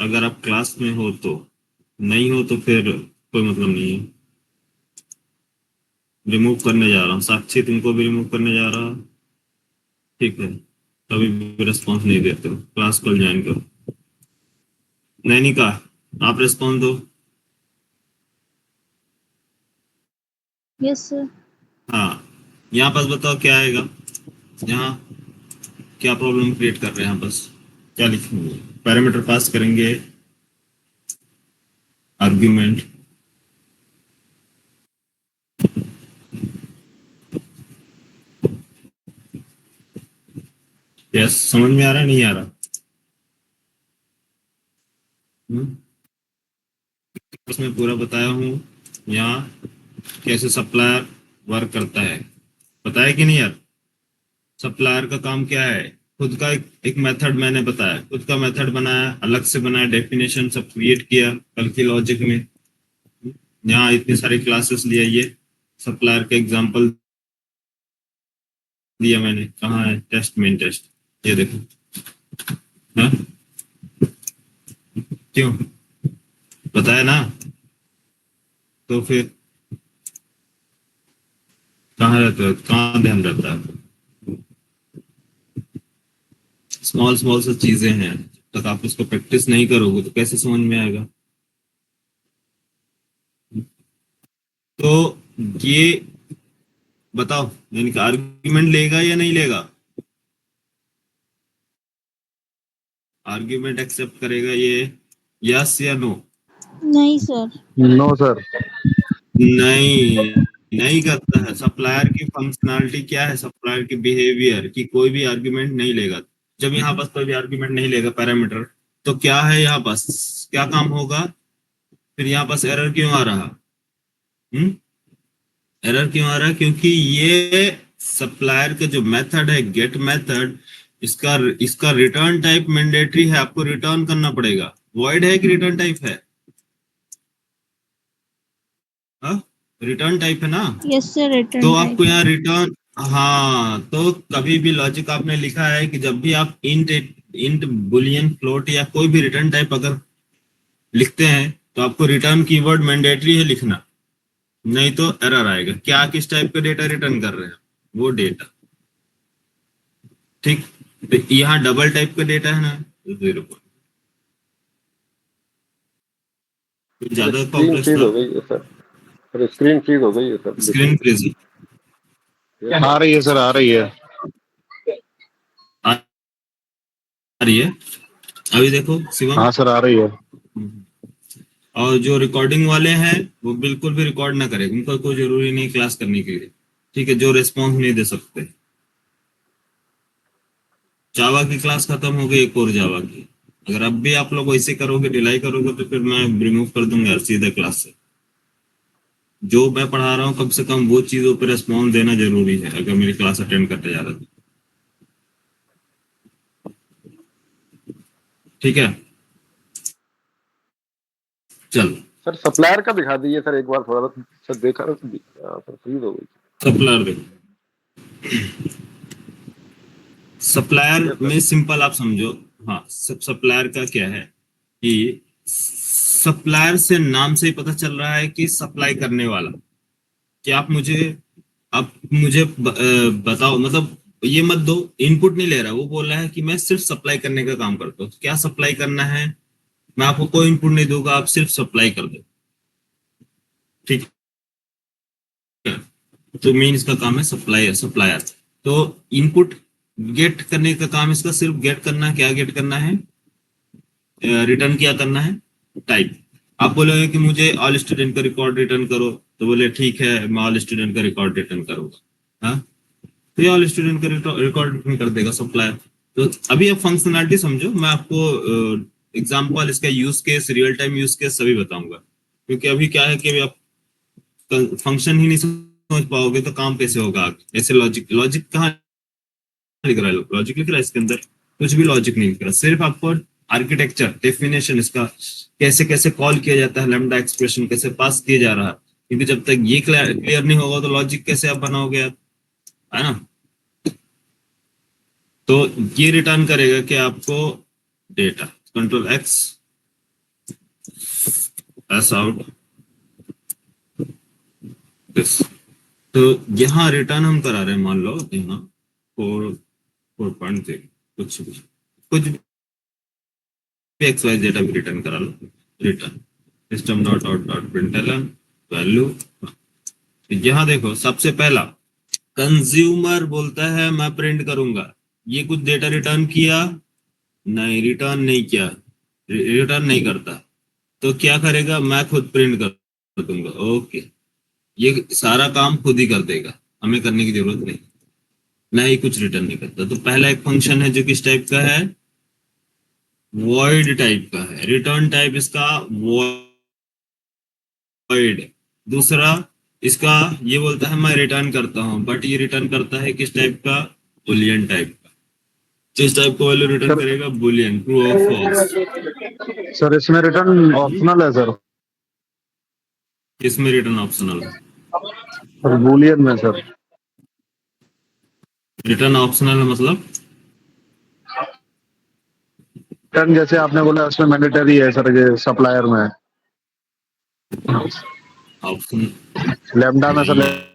अगर आप क्लास में हो तो, नहीं हो तो फिर कोई मतलब नहीं है। रिमूव करने जा रहा हूँ, साक्षी तुमको भी रिमूव करने जा रहा, ठीक है। कभी भी रिस्पॉन्स नहीं देते हो, क्लास कल ज्वाइन करो। नहीं कहा, आप रिस्पॉन्स दो। Yes sir. हाँ, यहाँ पास बताओ क्या आएगा, यहाँ क्या प्रॉब्लम क्रिएट कर रहे हैं, यहाँ बस क्या लिखेंगे, पैरामीटर पास करेंगे, आर्ग्यूमेंट, यस समझ में आ रहा है, नहीं आ रहा? उसमें पूरा बताया हूँ यहाँ कैसे सप्लायर वर्क करता है, बताया कि नहीं यार? सप्लायर का काम क्या है, खुद का एक मेथड मैंने बताया, खुद का मेथड बनाया, अलग से बनाया, डेफिनेशन सब क्रिएट किया कल की लॉजिक में। यहाँ इतनी सारी क्लासेस लिया, ये सप्लायर का एग्जांपल दिया मैंने, कहाँ है टेस्ट, मेन टेस्ट, ये देखो। हाँ क्यों? पता है ना? तो फिर कहाँ रहते हो, कहाँ ध्यान रहता है? स्मॉल स्मॉल सी चीजें हैं, जब तक आप उसको प्रैक्टिस नहीं करोगे तो कैसे समझ में आएगा? तो ये बताओ, यानी कि आर्ग्यूमेंट लेगा या नहीं लेगा? आर्ग्यूमेंट एक्सेप्ट करेगा ये, यस या नो? नहीं सर। No sir. नहीं, नहीं करता है। सप्लायर की फंक्शनैलिटी क्या है? सप्लायर की बिहेवियर कि कोई भी आर्ग्यूमेंट नहीं लेगा। जब यहाँ पास कोई भी आर्ग्यूमेंट नहीं लेगा पैरामीटर, तो क्या है यहाँ पास, क्या काम होगा? फिर यहाँ पास एरर क्यों आ रहा? हम्म एरर क्यों आ रहा है? क्योंकि ये सप्लायर का जो मेथड है, गेट मेथड, इसका इसका रिटर्न टाइप मैंडेटरी है, आपको रिटर्न करना पड़ेगा। वॉइड है कि रिटर्न टाइप है? रिटर्न टाइप है ना? यस सर, तो रिटर्न आपको टाइप। यहाँ रिटर्न, हाँ, तो कभी भी लॉजिक आपने लिखा है कि जब भी आप इंट इंट बुलियन फ्लोट या कोई भी रिटर्न टाइप अगर लिखते हैं तो आपको रिटर्न कीवर्ड मैंडेटरी है लिखना, नहीं तो एरर आएगा। क्या किस टाइप का डेटा रिटर्न कर रहे हैं, वो डेटा। ठीक, तो यहाँ डबल टाइप का डेटा है ना, तो 0 पॉइंट, सर ज्यादा स्क्रीन कॉम्प्लेक्स फ्रीज था। हो गई है सर। सर स्क्रीन फ्रीज हो गई है सर, स्क्रीन देखिए। फ्रीज आ रही है सर, आ रही है। आ रही है? अभी देखो शिवम। हाँ सर, आ रही है। और जो रिकॉर्डिंग वाले हैं वो बिल्कुल भी रिकॉर्ड ना करें, उनका कोई जरूरी नहीं क्लास करने के लिए, ठीक है? जो रिस्पॉन्स नहीं दे सकते। जावा की क्लास खत्म हो गई, एक और जावा की। अगर अब भी आप लोग वैसे करोगे, डिलाई करोगे, तो फिर मैं रिमूव कर दूंगा यार सीधे क्लास से। जो मैं पढ़ा रहा हूँ कम से कम वो चीजों पर रिस्पॉन्स देना जरूरी है अगर मेरी क्लास अटेंड करते जा रहा है। ठीक है, चलो। सर सप्लायर का दिखा दीजिए सर एक बार, थोड़ा सर देखा सर, फ्रीज हो गई। सप्लायर देखो, सप्लायर यस सर। में सिंपल आप समझो। हाँ, सप्लायर का क्या है कि सप्लायर से नाम से ही पता चल रहा है कि सप्लाई करने वाला। कि आप मुझे बताओ, मतलब ये मत दो, इनपुट नहीं ले रहा, वो बोल रहा है कि मैं सिर्फ सप्लाई करने का काम करता हूँ। क्या सप्लाई करना है? मैं आपको कोई इनपुट नहीं दूंगा, आप सिर्फ सप्लाई कर दो, ठीक है? तो मेन इसका काम है सप्लायर, सप्लायर। तो इनपुट गेट करने का काम इसका सिर्फ गेट करना। क्या गेट करना है? रिटर्न क्या करना है? टाइप। आप बोलोगे कि मुझे ऑल स्टूडेंट का रिकॉर्ड रिटर्न करो, तो बोले ठीक है, मैं ऑल स्टूडेंट का रिकॉर्ड रिटर्न करूंगा। हाँ, तो ये ऑल स्टूडेंट का रिकॉर्ड रिटर्न कर देगा सप्लायर। तो अभी आप फंक्शनैलिटी समझो, मैं आपको एग्जांपल, इसका use case, real time use case सभी बताऊंगा। क्योंकि अभी क्या है कि अभी आप फंक्शन ही नहीं समझ पाओगे तो काम कैसे होगा आगे? ऐसे लॉजिक, लॉजिक कहाँ लिख रहा है? लॉजिक लिख रहा है इसके अंदर? कुछ भी लॉजिक नहीं लिख रहा, सिर्फ आपको आर्किटेक्चर, डेफिनेशन, इसका कैसे कैसे कॉल किया जाता है, लैम्डा एक्सप्रेशन कैसे पास किया जा रहा है। क्योंकि जब तक ये क्लियर नहीं होगा तो लॉजिक कैसे आप बनाओगे आप, है ना? तो ये रिटर्न करेगा कि आपको data, control x, S out, this. तो यहाँ रिटर्न हम करा रहे हैं, मान लो यहाँ 4.0, कुछ भी एक्स वाई जेड अभी रिटर्न करा लो। Return system dot out dot println value. यहाँ देखो, सबसे पहला कंज्यूमर बोलता है मैं प्रिंट करूंगा। ये कुछ डेटा रिटर्न किया? नहीं, रिटर्न नहीं किया, रिटर्न नहीं करता। तो क्या करेगा? मैं खुद प्रिंट कर दूंगा। ओके, ये सारा काम खुद ही कर देगा, हमें करने की जरूरत नहीं, ना ही कुछ रिटर्न नहीं करता। तो पहला एक फंक्शन है जो किस टाइप का है? वॉइड टाइप का है। रिटर्न टाइप इसका वॉइड। दूसरा इसका ये बोलता है मैं रिटर्न करता हूं, बट ये रिटर्न करता है किस टाइप का? बुलियन टाइप का। किस टाइप का वैल्यू रिटर्न सर करेगा? बुलियन, ट्रू और फॉल्स। सर इसमें रिटर्न ऑप्शनल है सर। इसमें रिटर्न ऑप्शनल है? सर बूलियन में सर। रिटर्न ऑप्शनल है मतलब रिटर्न जैसे आपने बोला उसमें मैंडेटरी है सर, ये सप्लायर में ऑप्शन लैम्डा में सर नहीं है यार।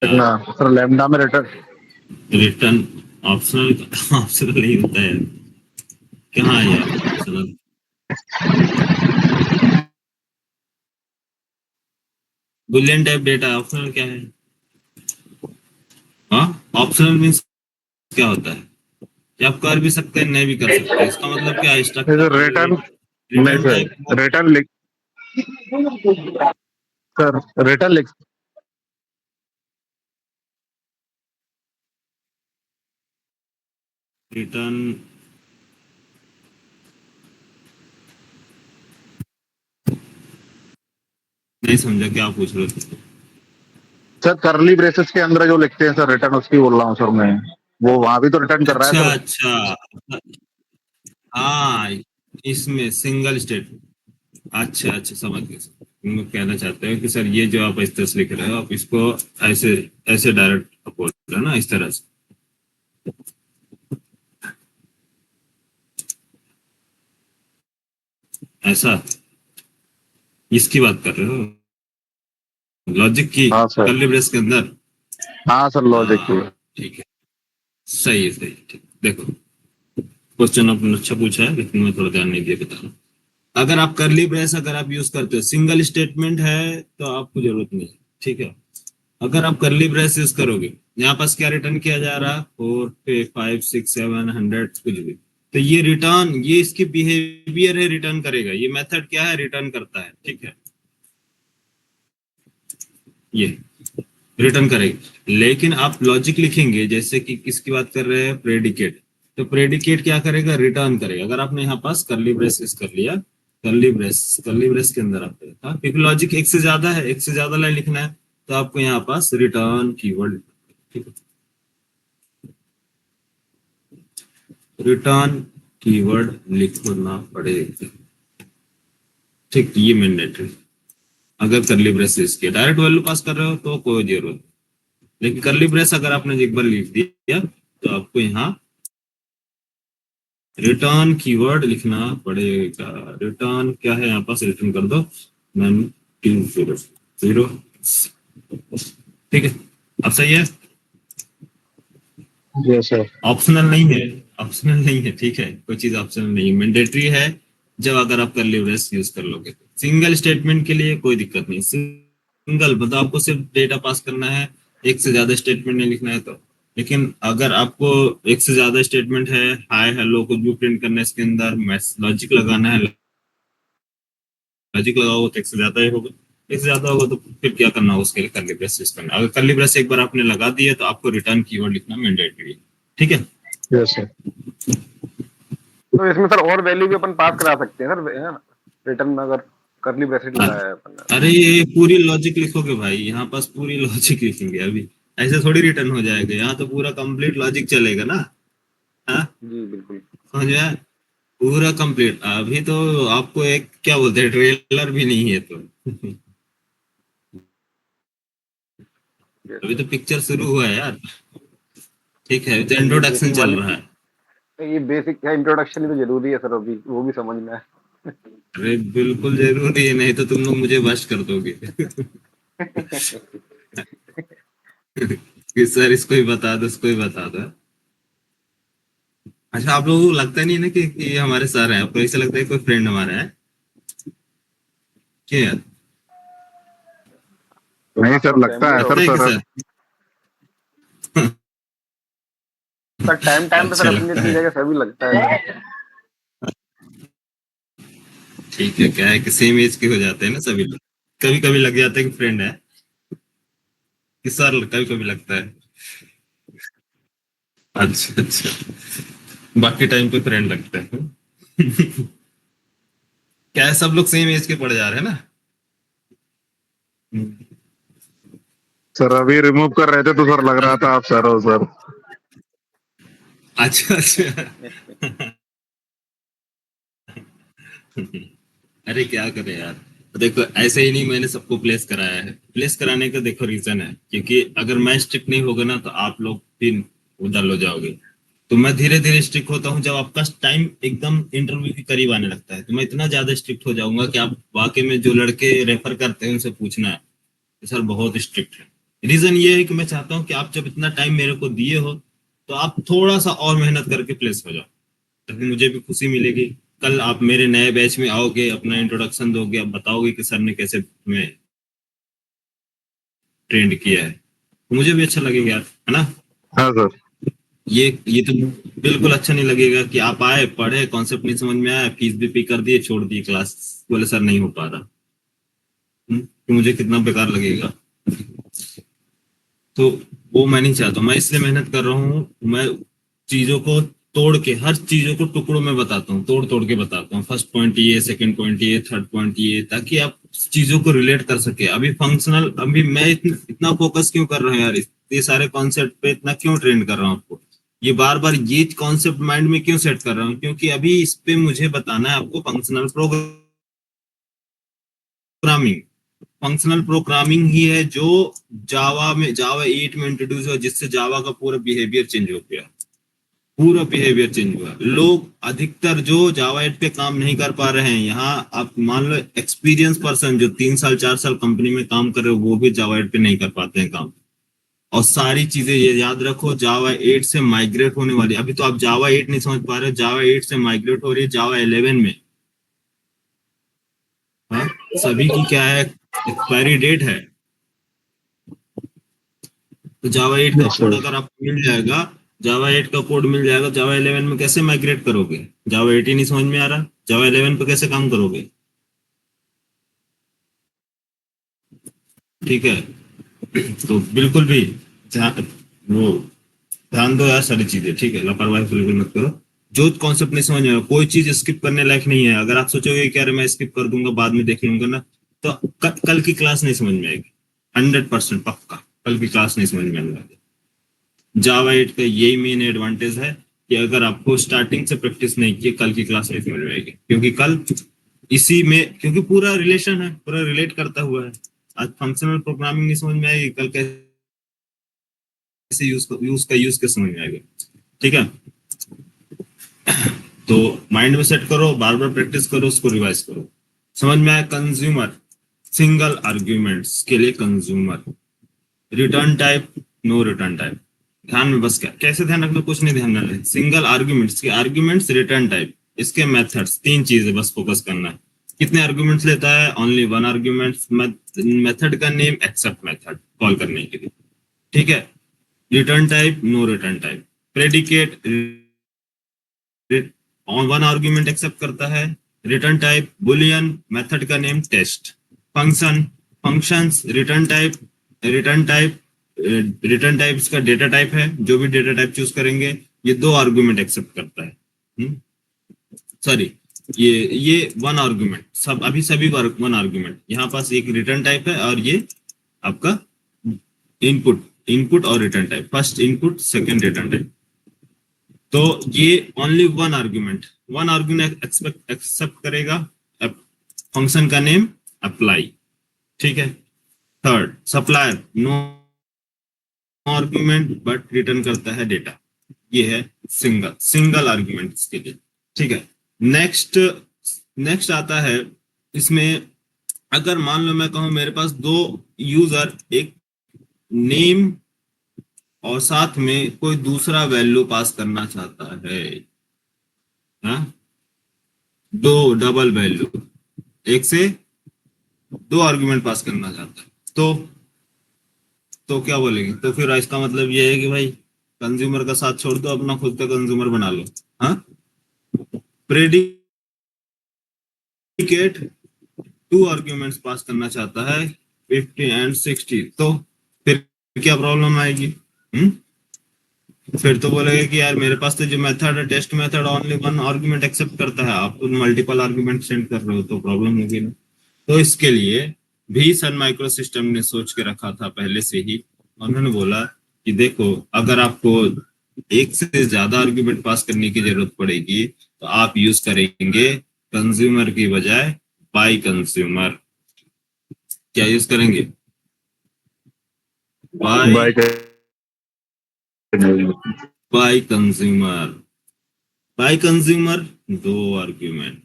लिखना, सर लैम्डा में रिटर्न रिटर्न ऑप्शनल ऑप्शनल नहीं होता है। कहाँ है यार optional? Boolean type data optional क्या है? हाँ, ऑप्शनल मीन्स क्या होता है कि आप कर भी सकते हैं, नहीं भी कर सकते, इसका मतलब क्या है? स्ट्रक्चर रिटर्न नहीं रिटर्न सर, टाइप रिटर्न लिख सर, रिटर्न लिख रिटर्न। नहीं समझा क्या पूछ रहे थे? सर, करली ब्रेसेस के अंदर जो लिखते हैं सर रिटर्न, उसकी बोल रहा हूँ सर मैं। वो वहां भी तो रिटर्न कर रहा है अच्छा सर। अच्छा, हाँ, इसमें सिंगल स्टेट। अच्छा अच्छा, समझ गए सर। मैं कहना चाहते हैं कि सर ये जो आप इस तरह से लिख रहे हो, आप इसको ऐसे ऐसे डायरेक्ट बोल रहे हो ना, इस तरह से। ऐसा, इसकी बात कर रहे हो, लॉजिक की, हाँ सर, कर्ली ब्रेस के अंदर। हाँ सर, लॉजिक की। हाँ ठीक है, सही है, ठीक। देखो, क्वेश्चन आपने अच्छा पूछा है, लेकिन मैं थोड़ा ध्यान नहीं दिया, बता रहा हूँ। अगर आप करली ब्रेस अगर आप यूज करते हो, सिंगल स्टेटमेंट है तो आपको जरूरत नहीं है, ठीक है। अगर आप करली ब्रेस यूज करोगे, यहाँ पास क्या रिटर्न किया जा रहा है? 4 5 6 7 100 कुछ भी, तो ये रिटर्न, ये इसकी बिहेवियर है, रिटर्न करेगा। ये मेथड क्या है? रिटर्न करता है, ठीक है, ये रिटर्न करेगा। लेकिन आप लॉजिक लिखेंगे, जैसे कि किसकी बात कर रहे हैं? प्रेडिकेट। तो प्रेडिकेट क्या करेगा? रिटर्न करेगा। अगर आपने यहाँ पास करली ब्रेस यूज कर लिया, करली ब्रेस के अंदर आपको था, क्योंकि लॉजिक एक से ज्यादा है, एक से ज्यादा लाइन लिखना है, तो आपको यहाँ पास रिटर्न कीवर्ड, ठीक है, रिटर्न कीवर्ड लिखना पड़ेगा, ठीक। ये मैंडेटरी। अगर करली ब्रेस यूज किया, डायरेक्ट वैल्यू पास कर रहे हो तो कोई जरूरत नहीं। लेकिन करली ब्रेस अगर आपने एक बार लिख दिया, तो आपको यहाँ रिटर्न कीवर्ड लिखना पड़ेगा। रिटर्न क्या है? यहाँ पास रिटर्न कर दो 920, ठीक है। अब सही है, यस सर। ऑप्शनल नहीं है, ऑप्शनल नहीं है, ठीक है, कोई चीज ऑप्शनल नहीं है, मैंडेटरी है। जब अगर आप करली ब्रेस यूज कर लोगे, सिंगल स्टेटमेंट के लिए कोई दिक्कत नहीं, सिंगल मतलब आपको सिर्फ डेटा पास करना है, एक से ज्यादा स्टेटमेंट नहीं लिखना है तो। लेकिन अगर आपको एक से ज्यादा स्टेटमेंट है, हाय हेलो कुछ भी प्रिंट करना है इसके अंदर, लॉजिक लगाना है, लॉजिक लगाओगे तो एक से ज्यादा ही होगा। एक से ज्यादा होगा तो फिर क्या करना होगा? उसके लिए करली ब्रेस यूज करना। अगर करली ब्रेस एक बार आपने लगा दिया, तो आपको रिटर्न कीवर्ड लिखना मैंडेटरी है, ठीक है। Yes sir. तो इसमें सर और वैल्यू भी अपन पास करा सकते हैं सर, है ना? रिटर्न में अगर करली ब्रैकेट लगाया है अपन ने। अरे ये पूरी लॉजिक लिखोगे भाई, यहाँ पास पूरी लॉजिक लिखेंगे अभी, ऐसे थोड़ी रिटर्न हो जाएगा, यहाँ तो पूरा कंप्लीट लॉजिक चलेगा ना। हाँ, जी बिल्कुल। समझ में आया? पूरा कंप्लीट। अभी तो आपको एक क्या बोलते हैं, ट्रेलर भी नहीं है तो यस अभी सर। तो पिक्चर शुरू हुआ है यार, ठीक है, तो तो ये इंट्रोडक्शन बेसिक चल वाली, रहा है। ये बेसिक है, इंट्रोडक्शन ही तो जरूरी है सर, अभी वो भी समझना है। अरे बिल्कुल जरूरी है, नहीं तो तुम लोग मुझे बस्ट कर दोगे कि सर इसको ही बता दो, इसको ही बता दो। अच्छा, आप लोगों को लगता नहीं ना कि ये हमारे सर हैं? आपको ऐसा लगता है कोई फ्रेंड हमारा है क्या यार? नहीं सर, तो लगता फैमिली है तो सर लगता है कि sir. Sir? Sir time time पे सर अच्छा अपनी लगता अपनी है, जगह सभी लगता है। ठीक है। क्या है कि सेम एज के हो जाते हैं ना सभी लोग, कभी कभी लग जाता है कि फ्रेंड है, कि सर कभी कभी लगता है। अच्छा अच्छा, बाकी टाइम पे फ्रेंड लगता है क्या है, सब लोग सेम एज के पड़ जा रहे हैं ना। हम्म। सर अभी रिमूव कर रहे थे तो सर लग रहा था आप सर हो सर। अच्छा अच्छा अरे क्या करे यार, देखो ऐसे ही नहीं मैंने सबको प्लेस कराया है। प्लेस कराने का देखो रीजन है, क्योंकि अगर मैं स्ट्रिक्ट नहीं होगा ना, तो आप लोग फिर उधर हो जाओगे। तो मैं धीरे धीरे स्ट्रिक्ट होता हूँ। जब आपका टाइम एकदम इंटरव्यू के करीब आने लगता है तो मैं इतना ज्यादा स्ट्रिक्ट हो जाऊंगा कि आप वाकई में जो लड़के रेफर करते हैं उनसे पूछना है कि सर बहुत स्ट्रिक्ट है। रीजन ये है कि मैं चाहता हूँ कि आप जब इतना टाइम मेरे को दिए हो तो आप थोड़ा सा और मेहनत करके प्लेस हो जाओ, ताकि मुझे भी खुशी मिलेगी। कल आप मेरे नए बैच में आओगे, अपना इंट्रोडक्शन दोगे, आप बताओगे कि सर ने कैसे तुम्हें ट्रेंड किया है, तो मुझे भी अच्छा लगेगा यार, है ना। हाँ सर। ये तो बिल्कुल अच्छा नहीं लगेगा कि आप आए, पढ़े, कॉन्सेप्ट नहीं समझ में आया, फीस भी पे कर दिए, छोड़ दिए क्लास, बोले सर नहीं हो पा रहा। तो मुझे कितना बेकार लगेगा। तो वो मैं नहीं चाहता, मैं इसलिए मेहनत कर रहा हूँ। मैं चीजों को तोड़ के, हर चीजों को टुकड़ों में बताता हूँ, तोड़ तोड़ के बताता हूँ। फर्स्ट पॉइंट ये, सेकंड पॉइंट ये, थर्ड पॉइंट ये, ताकि आप चीजों को रिलेट कर सके। अभी फंक्शनल, अभी मैं इतना फोकस क्यों कर रहा हूँ यार, ये सारे कॉन्सेप्ट पे इतना क्यों ट्रेंड कर रहा हूँ आपको, ये बार बार ये कॉन्सेप्ट माइंड में क्यों सेट कर रहा हूँ, क्योंकि अभी इस पे मुझे बताना है आपको फंक्शनल प्रोग्रामिंग। फंक्शनल प्रोग्रामिंग ही है जो जावा 8 में इंट्रोड्यूस हुआ, जिससे जावा का पूरा बिहेवियर चेंज हो गया। पूरा बिहेवियर चेंज हुआ। लोग अधिकतर जो जावा 8 पे काम नहीं कर पा रहे हैं, यहाँ आप मान लो एक्सपीरियंस पर्सन जो 3 साल 4 साल कंपनी में काम कर रहे हो, वो भी जावा 8 पे नहीं कर पाते हैं काम। और सारी चीजें ये याद रखो, जावा 8 से माइग्रेट होने वाली। अभी तो आप जावा 8 नहीं समझ पा रहे हो, जावा 8 से माइग्रेट हो रही है जावा 11 में। हाँ, सभी की क्या है, एक्सपायरी डेट है। तो जावा 8 का यस कोड सर। अगर आपको मिल जाएगा, जावा 8 का कोड मिल जाएगा, जावा 11 में कैसे माइग्रेट करोगे? जावा 8 ही नहीं समझ में आ रहा, जावा 11 पे कैसे काम करोगे? ठीक है। तो बिल्कुल भी ध्यान, वो ध्यान दो यार सारी चीजें, ठीक है, लापरवाही बिल्कुल मत करो। जो कॉन्सेप्ट नहीं समझ में आया, कोई चीज स्किप करने लायक नहीं है। अगर आप सोचोगे कि अरे मैं स्किप कर दूंगा, बाद में देख लूंगा ना, तो कल की क्लास नहीं समझ में आएगी। 100% पक्का कल की क्लास नहीं समझ में आएगी। जावा 8 का यही मेन एडवांटेज है कि अगर आपको स्टार्टिंग से प्रैक्टिस नहीं की, कल की क्लास नहीं समझ में आएगी, क्योंकि कल इसी में, क्योंकि पूरा रिलेशन है, पूरा रिलेट करता हुआ है। आज फंक्शनल प्रोग्रामिंग नहीं समझ में आएगी, कल कैसे यूज कैसे समझ में आएगा। ठीक है, तो माइंड में सेट करो, बार बार प्रैक्टिस करो, उसको रिवाइज करो। समझ में आया? कंज्यूमर, सिंगल आर्ग्यूमेंट्स के लिए consumer, return type, no return type. ध्यान में बस क्या कैसे ध्यान रखना, कुछ नहीं ध्यान रखना। सिंगल आर्ग्यूमेंट्स के आर्ग्यूमेंट्स, रिटर्न टाइप, इसके मेथड्स, 3 चीजें बस फोकस करना है। कितने आर्ग्यूमेंट्स लेता है? Only 1 arguments. मेथड का नेम एक्सेप्ट मेथड, कॉल करने के लिए। ठीक है। Return type, no return type. Predicate, on 1 argument accept करता है। रिटर्न टाइप बुलियन, मेथड का name test. Function, functions, return type इसका डेटा टाइप है, जो भी डेटा टाइप चूज करेंगे ये 2 आर्गुमेंट एक्सेप्ट करता है। सॉरी, ये 1 आर्गुमेंट, सब अभी सभी 1 आर्गुमेंट। यहाँ पास एक रिटर्न टाइप है और ये आपका इनपुट, इनपुट और return type, first input second return type. तो ये ओनली 1 आर्गुमेंट, 1 आर्गुमेंट एक्सेप्ट करेगा। फंक्शन का नेम अप्लाई। ठीक है। Third, supplier, no argument but return करता है डेटा। ये है सिंगल सिंगल आर्गुमेंट इसके लिए। ठीक है। नेक्स्ट, नेक्स्ट आता है इसमें, अगर मान लो मैं कहूं मेरे पास 2 यूजर, एक नेम और साथ में कोई दूसरा वैल्यू पास करना चाहता है, हाँ, 2 डबल वैल्यू, एक से 2 आर्गुमेंट पास करना चाहता है, तो क्या बोलेंगे? तो फिर इसका मतलब ये है कि भाई कंज्यूमर का साथ छोड़ दो, अपना खुद का कंज्यूमर बना लो। हाँ, प्रेडिकेट 2 आर्ग्यूमेंट्स पास करना चाहता है, 50 एंड 60, तो फिर क्या प्रॉब्लम आएगी? फिर तो बोलेगा कि यार मेरे पास तो जो मेथड है, test method, only 1 argument accept करता है, आप तो मल्टीपल आर्गुमेंट सेंड कर रहे हो, तो प्रॉब्लम होगी ना। तो इसके लिए भी सन माइक्रो सिस्टम ने सोच के रखा था पहले से ही। उन्होंने बोला कि देखो, अगर आपको एक से ज्यादा आर्गुमेंट पास करने की जरूरत पड़ेगी तो आप यूज करेंगे कंज्यूमर की बजाय बाय कंज्यूमर। क्या यूज करेंगे? Bi bi bi consumer, bi consumer दो आर्ग्यूमेंट,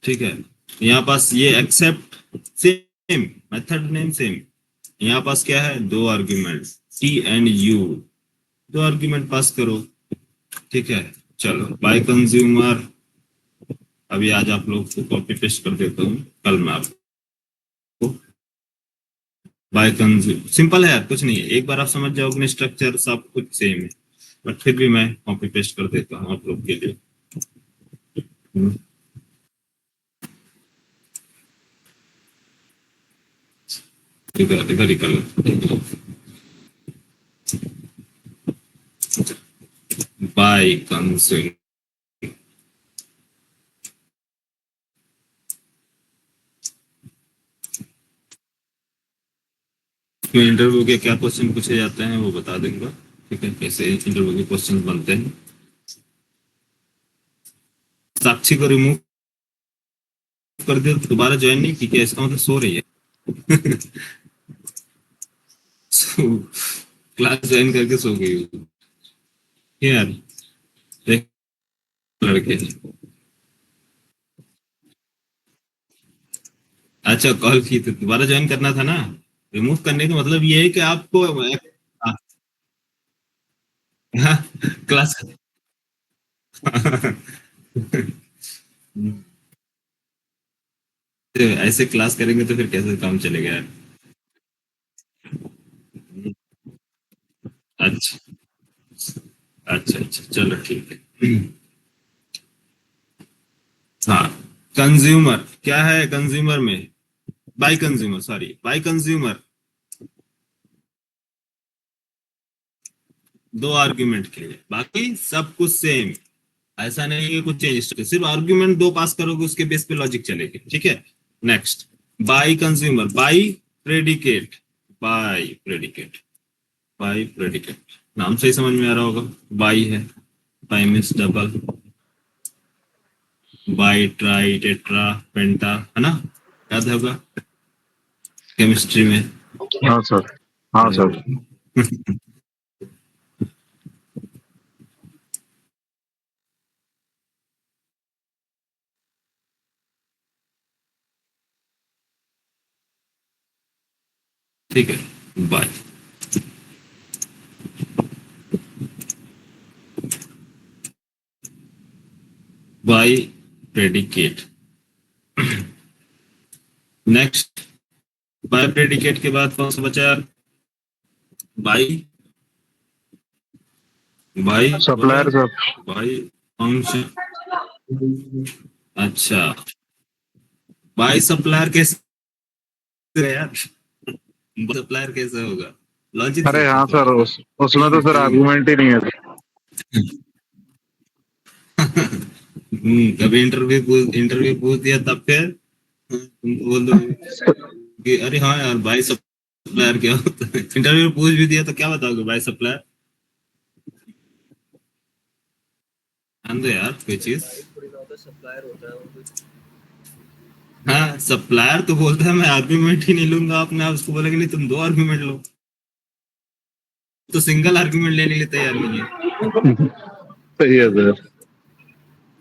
ठीक है। यहाँ पास ये accept same, method name same, यहाँ पास क्या है, दो आर्ग्यूमेंट टी एंड यू, दो आर्ग्यूमेंट पास करो, ठीक है। चलो बाय कंज्यूमर, अभी आज आप लोग को कॉपी पेस्ट कर देता हूँ, कल मैं आपको बाय कंज्यूम, सिंपल है यार, कुछ नहीं है, एक बार आप समझ जाओगे स्ट्रक्चर सब कुछ सेम है, बट फिर भी मैं कॉपी पेस्ट कर देता हूँ आप लोग के लिए। इधर इधर ही कर लो, बाय कंज्यूम, मैं इंटरव्यू के क्या क्वेश्चन पूछे जाते हैं वो बता दूंगा, ठीक है, कैसे इंटरव्यू के क्वेश्चन बनते हैं। साक्षी को रिमूव कर दिया तो दोबारा ज्वाइन नहीं की क्या, इसका मतलब सो रही है। क्लास ज्वाइन करके सो गई हूँ यार, देख लड़के। अच्छा कॉल की तो दोबारा ज्वाइन करना था ना, रिमूव करने का मतलब ये है कि आपको हाँ, क्लास ऐसे क्लास करेंगे तो फिर कैसे काम चलेगा यार। अच्छा अच्छा अच्छा, चलो ठीक है। हाँ, कंज्यूमर क्या है, कंज्यूमर में bi consumer, sorry bi consumer दो आर्ग्यूमेंट के लिए, बाकी सब कुछ सेम, ऐसा नहीं है कुछ चेंज, सिर्फ आर्ग्यूमेंट दो पास करोगे उसके बेस पे लॉजिक चलेगी, ठीक है। Next, bi consumer, bi predicate, bi predicate, bi predicate, नाम से ही समझ में आ रहा होगा, बाय है, bi means double, bi tri tetra penta, है ना, याद होगा केमिस्ट्री में। हाँ सर, हाँ सर। ठीक है, bi. Bi predicate, next, bi predicate के बाद कौन सा बचा यार, बाय, बाय बोलो यार, सप्लायर सर। बाय फंक्शन, अच्छा बाय सप्लायर कैसे है यार, सप्लायर कैसे होगा, लॉजिक अरे हाँ सोचो सर, थोड़ा। उसमें तो सर आर्गुमेंट ही नहीं है। कभी इंटरव्यू पूछ दिया तब फिर तुम बोल दो कि अरे हाँ यार बाय सप्लायर क्या होता है, इंटरव्यू पूछ भी दिया तो क्या बताओगे बाय सप्लायर, ध्यान दो यार कोई चीज। हाँ सप्लायर तो बोलता है मैं आर्ग्यूमेंट ही नहीं लूंगा अपने आप, उसको बोलेगा नहीं तुम दो आर्ग्यूमेंट लो, तो सिंगल आर्ग्यूमेंट लेने के लिए तैयार नहीं है। सही है सर।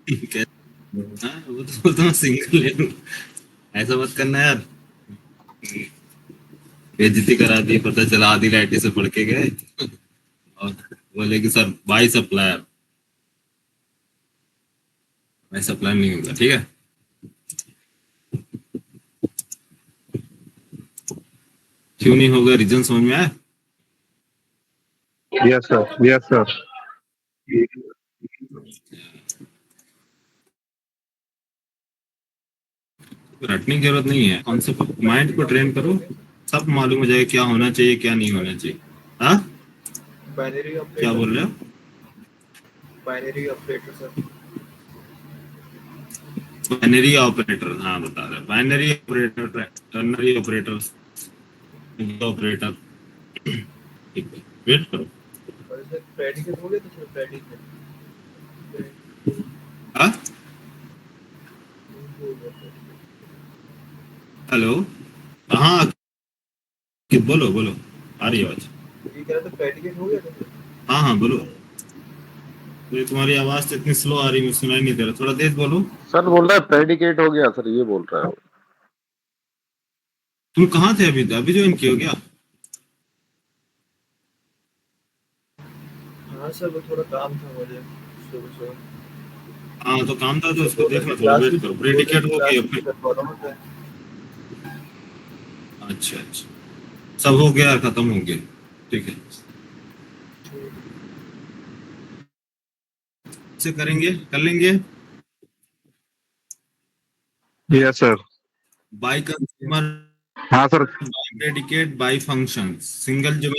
क्या- हाँ वो तो बोलता मैं सिंगल ले लूं, ऐसा मत करना यार, बेइज्जती करा दी, पता चला आधी लाइटी से पढ़ के गए और बोले कि सर बाय सप्लायर, मैं सप्लायर नहीं होगा, ठीक है। क्यों नहीं होगा, रीजन समझ में आया। Yes sir, yes sir. रटने की जरूरत नहीं है, कॉन्सेप्ट माइंड को ट्रेन करो, सब मालूम हो जाएगा क्या होना चाहिए क्या नहीं होना चाहिए। हाँ बाइनरी क्या ऑपरेटर, बोल रहे हो, binary operator sir. Binary operator, हाँ बता रहे binary operator, ternary operator, operator, ठीक है वेट करो। और इसमें प्रेडिकेट हो गया तो सर प्रेडिकेट हाँ हेलो, हाँ कि बोलो बोलो, आ रही है आवाज। ये कह रहा था प्रेडिकेट हो गया तो सर। हाँ हाँ बोलो। तो ये तुम्हारी आवाज तो इतनी स्लो आ रही, मुझे सुनाई नहीं दे रहा, थोड़ा तेज बोलो। सर बोल रहा है प्रेडिकेट हो गया सर, ये बोल रहा है। तुम कहाँ थे अभी? अभी ज्वाइन किए हो क्या? हाँ सर, वो थोड़ा काम था मुझे सुबह सुबह। हाँ तो काम था तो उसको दो देख दिन लो, की थोड़ा क्लास भी वेट करो, प्रेडिकेट हो क्लास गया भी फिर। कर पा रहा हूँ मैं। अच्छा अच्छा, सब हो गया, खत्म हो गया, ठीक है। से करेंगे, कर लेंगे। Yes sir. बाय कंज्यूमर, हाँ sir. Bi predicate, bi function, single जो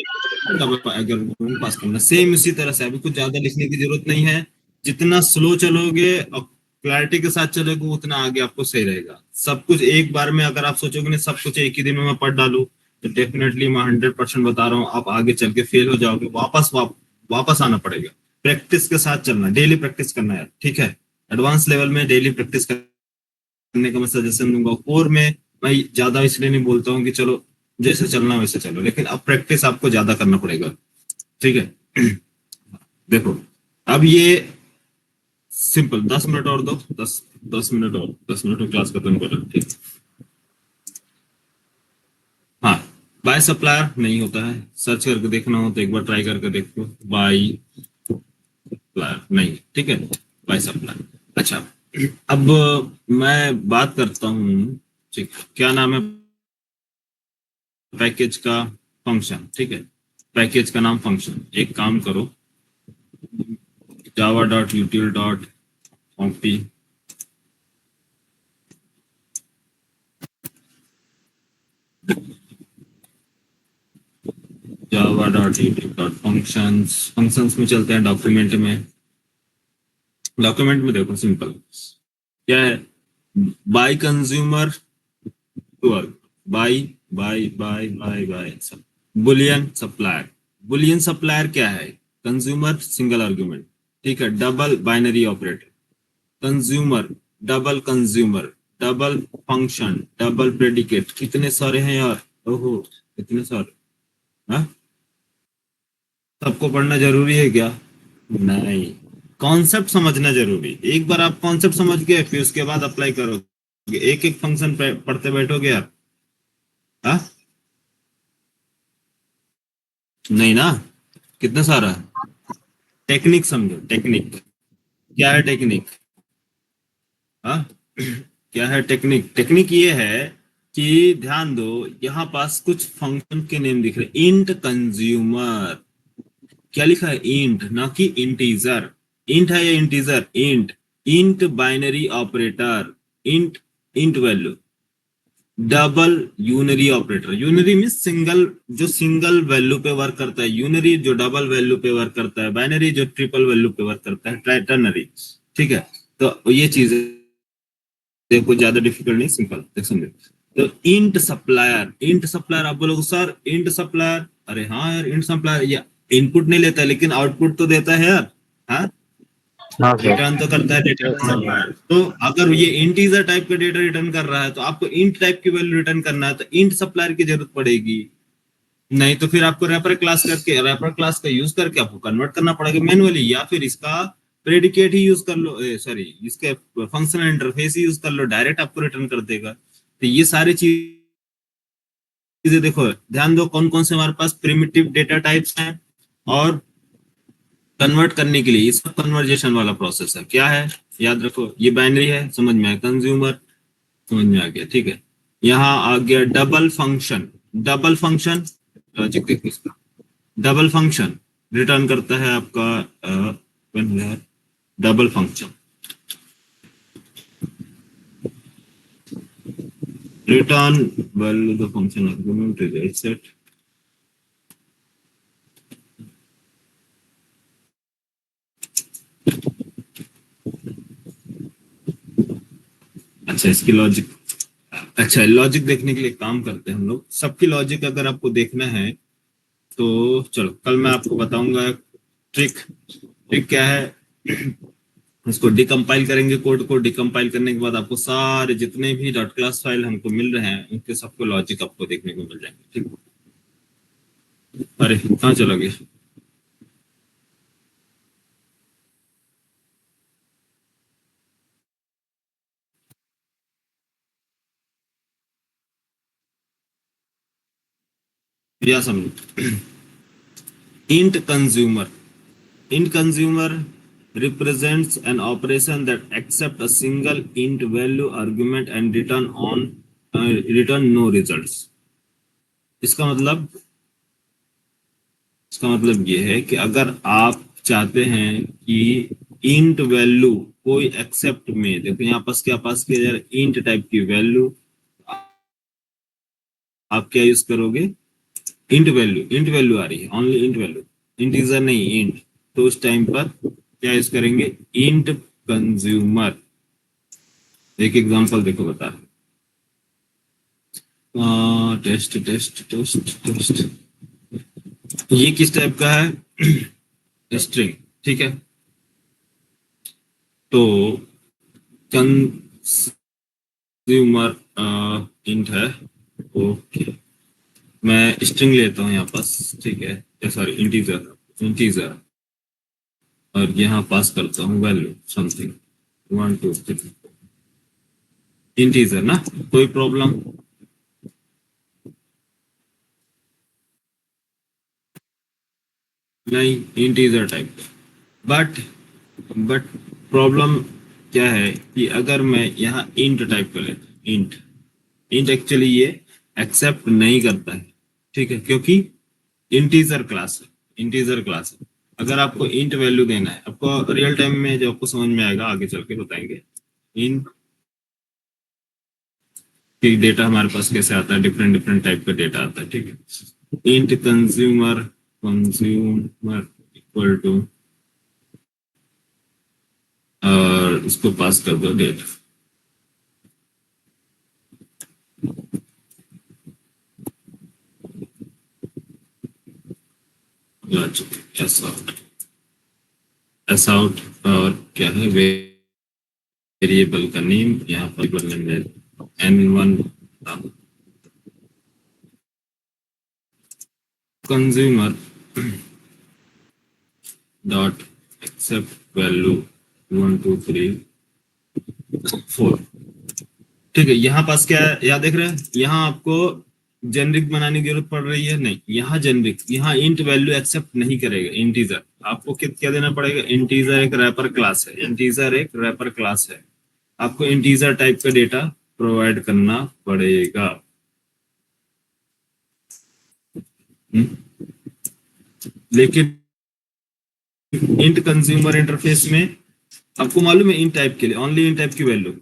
डबल, अगर पास करना सेम इसी तरह से, अभी कुछ ज्यादा लिखने की जरूरत नहीं है। जितना स्लो चलोगे और क्लैरिटी के साथ चलोगे उतना आगे आपको सही रहेगा। सब कुछ एक बार में अगर आप सोचोगे नहीं सब कुछ एक ही दिन में मैं पढ़ डालू, तो डेफिनेटली मैं 100% बता रहा हूँ आप आगे चल के फेल हो जाओगे, वापस आना पड़ेगा। प्रैक्टिस के साथ चलना, डेली प्रैक्टिस करना है, ठीक है। एडवांस लेवल में डेली प्रैक्टिस करने का मैं सजेशन दूंगा। कोर में मैं ज्यादा इसलिए नहीं बोलता हूँ कि चलो जैसे चलना वैसे चलो, लेकिन अब प्रैक्टिस आपको ज्यादा करना पड़ेगा, ठीक है। देखो, अब ये सिंपल 10 मिनट और दो, 10 मिनट और, 10 मिनट में क्लास खत्म करो, ठीक। हाँ, बाय सप्लायर नहीं होता है, सर्च करके देखना हो तो एक बार ट्राई करके देखो, बाय सप्लायर नहीं, ठीक है, बाय सप्लायर। अच्छा, अब मैं बात करता हूँ, ठीक, क्या नाम है पैकेज का? फंक्शन, ठीक है। पैकेज का नाम फंक्शन। एक काम करो, java dot util dot opti, java dot util dot functions, functions में चलते हैं, डॉक्यूमेंट में। डॉक्यूमेंट में देखो सिंपल क्या है, bi consumer work, bi bi सब, बुलियन सप्लायर। बुलियन सप्लायर क्या है? कंज्यूमर सिंगल आर्गुमेंट, ठीक है, double binary operator, consumer, double consumer, double function, double predicate, कितने सारे हैं यार, ओहो कितने सारे। हाँ, सबको पढ़ना जरूरी है क्या? नहीं, कॉन्सेप्ट समझना जरूरी। एक बार आप कॉन्सेप्ट समझ गए फिर उसके बाद अप्लाई करोगे, एक एक फंक्शन पढ़ते बैठोगे यार, हाँ नहीं ना, कितना सारा। टेक्निक समझो, टेक्निक क्या है, टेक्निक, हाँ क्या है टेक्निक? टेक्निक ये है कि ध्यान दो, यहाँ पास कुछ फंक्शन के नेम दिख रहे, इंट कंज्यूमर, क्या लिखा है? इंट, ना कि इंटीजर। इंट है या integer? Int. Int binary operator, int, int value, double unary operator. Unary mean single, जो सिंगल वैल्यू पे वर्क करता है, यूनरी जो डबल वैल्यू पे वर्क करता है, बाइनरी जो ट्रिपल वैल्यू पे वर्क करता है, टर्नरी, ठीक है। तो ये चीज देखो, ज्यादा डिफिकल्ट नहीं, सिंपल देख समझो। तो इंट सप्लायर, इंट सप्लायर आप बोलोगे सर इंट सप्लायर, अरे हाँ यार इंट सप्लायर, ये इनपुट नहीं लेता लेकिन आउटपुट तो देता है यार, हाँ हाँ सर। रिटर्न तो करता है डेटा सप्लायर। तो अगर ये इंटीजर टाइप का डेटा रिटर्न कर रहा है तो आपको इंट टाइप की वैल्यू रिटर्न करना है, तो इंट सप्लायर की जरूरत पड़ेगी। नहीं तो फिर आपको रैपर क्लास करके, रैपर क्लास का यूज करके आपको कन्वर्ट करना पड़ेगा मैनुअली, या फिर इसका प्रेडिकेट ही यूज कर लो, सॉरी इसके फंक्शनल इंटरफेस ही यूज कर लो, डायरेक्ट आपको रिटर्न कर देगा। तो ये सारी चीजें देखो, ध्यान दो कौन कौन से हमारे पास प्रिमिटिव डेटा टाइप्स हैं, और कन्वर्ट करने के लिए ये सब कन्वर्जेशन वाला प्रोसेस है, क्या है याद रखो, ये बाइनरी है, समझ में आया, कंज्यूमर समझ में आ गया, ठीक है। यहाँ आ गया double function. Double function logic देखो इसका, डबल फंक्शन रिटर्न करता है आपका double function, return value the function argument is set. अच्छा इसकी लॉजिक, अच्छा लॉजिक देखने के लिए काम करते हैं हम लोग, सबकी लॉजिक अगर आपको देखना है तो चलो कल मैं आपको बताऊंगा ट्रिक। ट्रिक क्या है, इसको डिकम्पाइल करेंगे, कोड को डिकम्पाइल करने के बाद आपको सारे जितने भी डॉट क्लास फाइल हमको मिल रहे हैं उनके सबको लॉजिक आपको देखने को मिल जाएंगे, ठीक। अरे कहाँ चला गया? या समझो int consumer. Int consumer represents an operation that accepts a single int value argument and return no results. इसका मतलब ये है कि अगर आप चाहते हैं कि इंट वैल्यू कोई एक्सेप्ट में, देखो यहाँ पास क्या पास किया जा रहा है, इंट टाइप की वैल्यू, आप क्या यूज करोगे, इंट वैल्यू आ रही है, ओनली इंट वैल्यू, इंटीजर नहीं इंट, तो उस टाइम पर क्या यूज करेंगे, इंट कंज्यूमर। एक एग्जांपल देखो बता, टेस्ट टेस्ट टेस्ट टेस्ट, ये किस टाइप का है, स्ट्रिंग, ठीक है। तो कंज्यूमर इंट है, ओके, मैं स्ट्रिंग लेता हूँ यहाँ पास, ठीक है, सॉरी इंटीजर इंटीजर, और यहाँ पास करता हूँ वैल्यू समथिंग 1 2 3, इंटीजर ना, कोई प्रॉब्लम नहीं, integer type. But but problem क्या है कि अगर मैं यहाँ इंट टाइप कर लेता हूँ, इंट इंट एक्चुअली ये एक्सेप्ट नहीं करता है, ठीक है, क्योंकि इंटीजर क्लास है, इंटीजर क्लास है। अगर आपको इंट वैल्यू देना है, आपको रियल टाइम में जो आपको समझ में आएगा, आगे चल के बताएंगे इंट कि डेटा हमारे पास कैसे आता है, डिफरेंट डिफरेंट टाइप का डेटा आता है, ठीक है। Int consumer consumer equal to, और इसको पास कर दो डेट, एस आउट, और क्या है वेरिएबल का नेम, यहाँ पर n1 consumer dot accept value 1 2 3 4, ठीक है। यहाँ पास क्या है, यहाँ देख रहे हैं, यहाँ आपको जेनरिक बनाने की जरूरत पड़ रही है, नहीं, यहाँ जेनरिक, यहाँ इंट वैल्यू एक्सेप्ट नहीं करेगा, इंटीजर आपको क्या देना पड़ेगा, इंटीजर एक रैपर क्लास है, इंटीजर एक रैपर क्लास है, आपको इंटीजर टाइप का डेटा प्रोवाइड करना पड़ेगा। लेकिन इंट कंज्यूमर इंटरफेस में आपको मालूम है, इंट टाइप के लिए ओनली इंट टाइप की वैल्यू,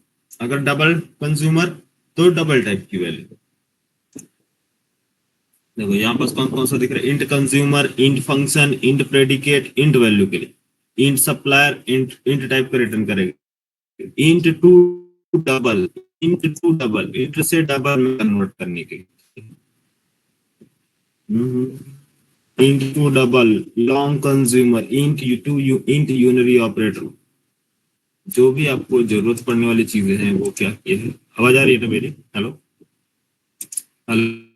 अगर डबल कंज्यूमर तो डबल टाइप की वैल्यू। देखो यहाँ पास कौन कौन सा दिख रहा है, int consumer, int function, int predicate, int value के लिए, int supplier, int int type का रिटर्न करेगा, int to double, int to double, int से डबल में कन्वर्ट करने के लिए, int to double, long consumer, int unary operator, जो भी आपको जरूरत पड़ने वाली चीजें हैं वो क्या ये है। आवाज आ रही है ना मेरी, हेलो हेलो,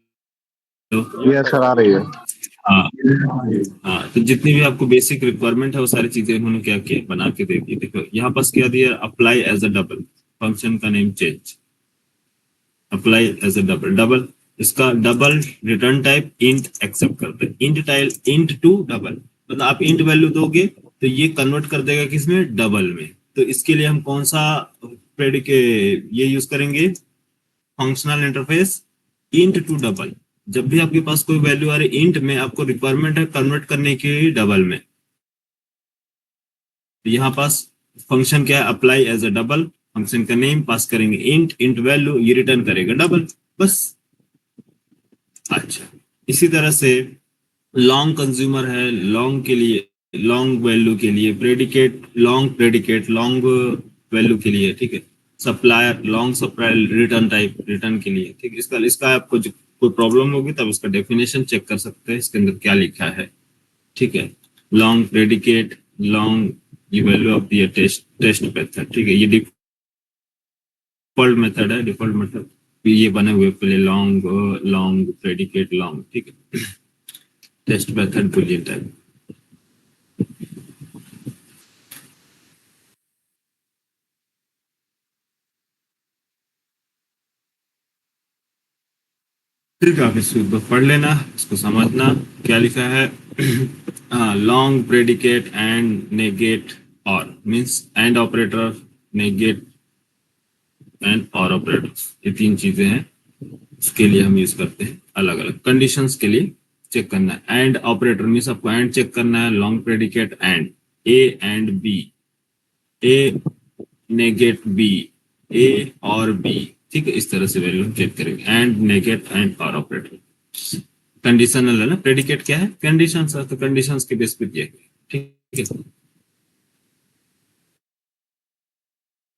ये सर आ रही है। हाँ हाँ, तो जितनी भी आपको बेसिक रिक्वायरमेंट है वो सारी चीजें उन्होंने क्या किया, बना के दे दी। देखो यहाँ पास क्या दिया, apply as a double, function का name change, apply as a double, double इसका double return type int accept करते हैं, int type int to double, मतलब आप इंट वैल्यू दोगे तो ये कन्वर्ट कर देगा किसमें, डबल में। तो इसके लिए हम कौन सा प्रेडिके ये यूज करेंगे, functional interface int to double. जब भी आपके पास कोई वैल्यू आ रही इंट में, आपको रिक्वायरमेंट है कन्वर्ट करने की डबल में, तो यहाँ पास फंक्शन क्या है, apply as a double, function का नेम पास करेंगे इंट, इंट वैल्यू, ये रिटर्न करेगा डबल, बस। अच्छा, इसी तरह से लॉन्ग कंज्यूमर है, लॉन्ग के लिए, लॉन्ग वैल्यू के लिए, प्रेडिकेट लॉन्ग वैल्यू के लिए, ठीक है। Supplier, long supplier, return type return के लिए, ठीक है। इसका इसका आपको जो कोई प्रॉब्लम होगी तब इसका डेफिनेशन चेक कर सकते हैं, इसके अंदर क्या लिखा है, ठीक है। लॉन्ग प्रेडिकेट, लॉन्ग ये value of the test method, ठीक है, ये डिफॉल्ट मेथड है, डिफॉल्ट मेथड ये बने हुए पहले लॉन्ग लॉन्ग प्रेडिकेट लॉन्ग, ठीक है, टेस्ट मेथड बुलियन टाइप। ठीक है, आप इसको एक बार पढ़ लेना, इसको समझना क्या लिखा है। लॉन्ग प्रेडिकेट एंड नेगेट और means and operator, negate and और ऑपरेटर, ये तीन चीजें हैं, इसके लिए हम यूज करते हैं अलग अलग कंडीशंस के लिए चेक करना है। एंड ऑपरेटर मीन्स आपको एंड चेक करना है, long predicate and a and b, a negate b, a और बी, ठीक है, इस तरह से वैल्यू चेक करेंगे। एंड नेगेट एंड और ऑपरेटर कंडीशनल है ना, प्रेडिकेट क्या है, कंडीशंस है, तो कंडीशंस के बेस पे किया गया, ठीक है।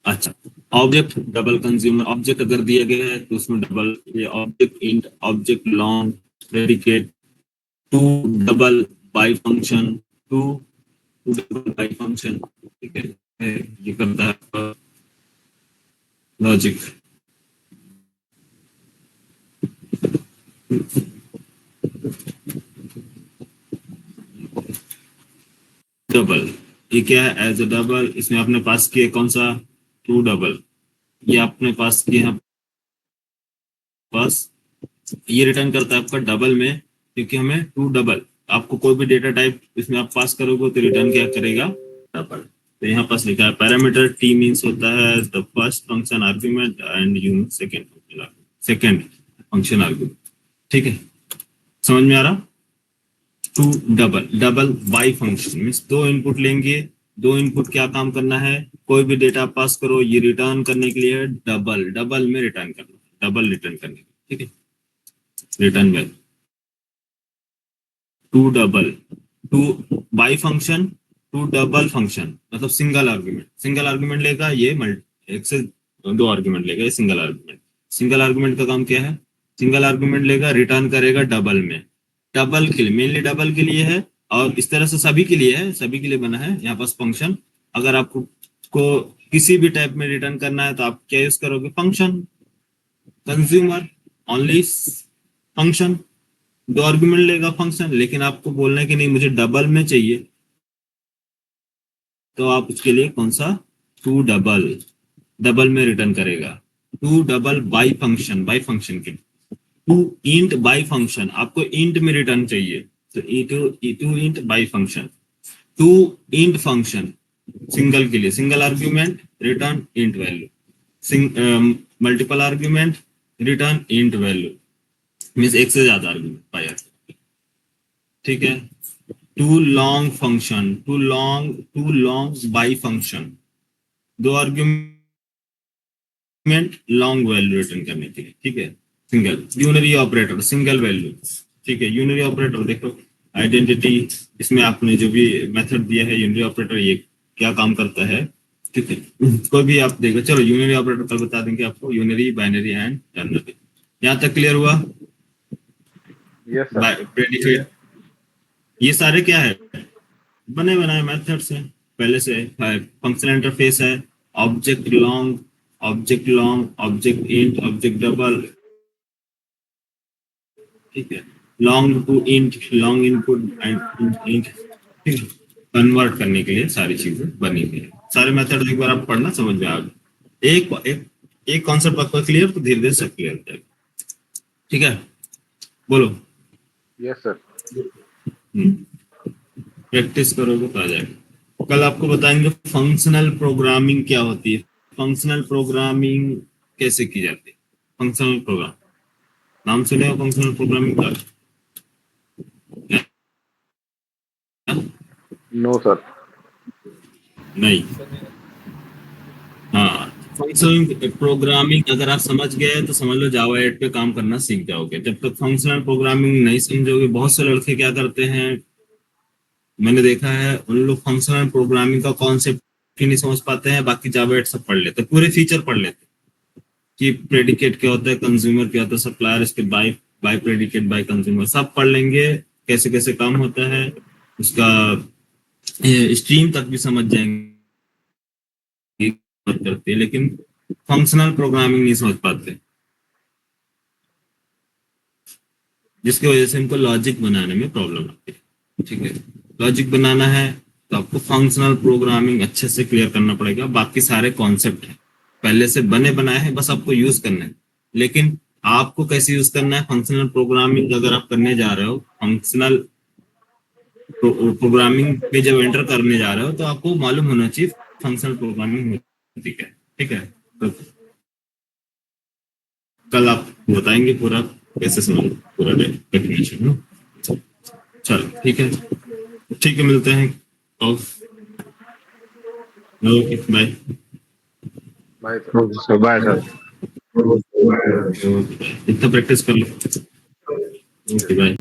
अच्छा, ऑब्जेक्ट डबल कंज्यूमर, ऑब्जेक्ट अगर दिया गया है तो उसमें डबल, ये object int, object long, predicate, to double bi function, to double bi function, ठीक है, ये करता है लॉजिक। डबल, ये क्या है, एज अ डबल, इसमें आपने पास किया कौन सा, टू डबल, ये आपने पास किया पास, ये रिटर्न करता है आपका डबल में, क्योंकि हमें टू डबल, आपको कोई भी डेटा टाइप इसमें आप पास करोगे तो रिटर्न क्या करेगा, डबल। तो यहाँ पास लिखा है पैरामीटर टी मीन्स होता है the first function argument and U second function argument, ठीक है, समझ में आ रहा। To double, double bi function means दो इनपुट लेंगे, दो इनपुट क्या काम करना है, कोई भी डेटा पास करो, ये रिटर्न करने के लिए डबल, डबल में रिटर्न करना, डबल रिटर्न करने के लिए, ठीक है, return value to double, to bi function, to double function मतलब सिंगल आर्गुमेंट, सिंगल आर्गुमेंट लेगा ये एक से दो आर्गुमेंट लेगा, ये सिंगल आर्गुमेंट, सिंगल आर्गुमेंट का काम क्या है, सिंगल आर्गुमेंट लेगा, रिटर्न करेगा डबल में, डबल के लिए, मेनली डबल के लिए है, और इस तरह से सभी के लिए है, सभी के लिए बना है यहाँ पास फंक्शन। अगर आपको किसी भी टाइप में रिटर्न करना है तो आप क्या यूज करोगे, फंक्शन, कंज्यूमर ओनली फंक्शन, दो आर्गुमेंट लेगा फंक्शन, लेकिन आपको बोलना है कि नहीं मुझे डबल में चाहिए, तो आप उसके लिए कौन सा, टू डबल, डबल में रिटर्न करेगा, to double bi function, bi function के, टू इंट बाई फंक्शन, आपको इंट में रिटर्न चाहिए तो to int bi function, to int function single के लिए, single argument return int value, multiple argument return int value, means एक से ज्यादा आर्ग्यूमेंट बाई, ठीक है। To long function, to long bi function, दो आर्ग्यूमेंट लॉन्ग वैल्यू रिटर्न करने के लिए, ठीक है, single. Unary operator single value, ठीक है, यूनरी ऑपरेटर देखो आइडेंटिटी, इसमें आपने जो भी मेथड दिया है यूनरी ऑपरेटर, ये क्या काम करता है, ठीक है, कोई भी आप देखो, चलो यूनरी ऑपरेटर कल बता देंगे आपको, यूनरी, बाइनरी एंड टर्नरी, यहाँ तक क्लियर हुआ। Yes sir. प्रेडिकेट, ये सारे क्या है, बने बनाए मेथड्स हैं पहले से, फंक्शनल इंटरफेस है, object long, object long, object int, object double, ठीक है, long to int, long input and int, ठीक है, कन्वर्ट करने के लिए सारी चीजें बनी हुई है, सारे मेथड एक बार आप पढ़ना, समझ में आ गया, एक कॉन्सेप्ट आपका क्लियर, तो धीरे धीरे सब क्लियर हो जाएगा, ठीक है, बोलो। Yes sir. प्रैक्टिस करोगे तो आ जाएगा। कल आपको बताएंगे फंक्शनल प्रोग्रामिंग क्या होती है, फंक्शनल प्रोग्रामिंग कैसे की जाती है, फंक्शनल प्रोग्राम नाम सुने हो, फंक्शनल प्रोग्रामिंग का, नो सर। नहीं, हाँ, फंक्शनल प्रोग्रामिंग अगर आप समझ गए तो समझ लो जावा 8 पे काम करना सीख जाओगे, जब तक फंक्शनल प्रोग्रामिंग नहीं समझोगे, बहुत से लड़के क्या करते हैं, मैंने देखा है उन लोग फंक्शनल प्रोग्रामिंग का कॉन्सेप्ट ही नहीं समझ पाते हैं, बाकी जावा 8 सब पढ़ लेते हैं, पूरे फीचर पढ़ लेते हैं कि प्रेडिकेट क्या होता है, कंज्यूमर क्या होता है, सप्लायर, इसके bi bi predicate, bi consumer, सब पढ़ लेंगे, कैसे कैसे काम होता है उसका, स्ट्रीम तक भी समझ जाएंगे करते हैं, लेकिन फंक्शनल प्रोग्रामिंग नहीं समझ पाते, जिसकी वजह से हमको लॉजिक बनाने में प्रॉब्लम आती है, ठीक है, लॉजिक बनाना है तो आपको फंक्शनल प्रोग्रामिंग अच्छे से क्लियर करना पड़ेगा, बाकी सारे कॉन्सेप्ट हैं पहले से बने बनाए हैं, बस आपको यूज करना है, लेकिन आपको कैसे यूज करना है। फंक्शनल प्रोग्रामिंग अगर आप करने जा रहे हो, फंक्शनल प्रोग्रामिंग पे जब एंटर करने जा रहे हो तो आपको मालूम होना चाहिए फंक्शनल प्रोग्रामिंग होती क्या है। ठीक है, तो कल आप बताएंगे पूरा कैसे समझ पूरा डेफिनेशन। चलो ठीक है, ठीक है, मिलते हैं। Okay bye. भाई sir. Okay sir, bye sir. इतना प्रैक्टिस कर लो। Okay bye.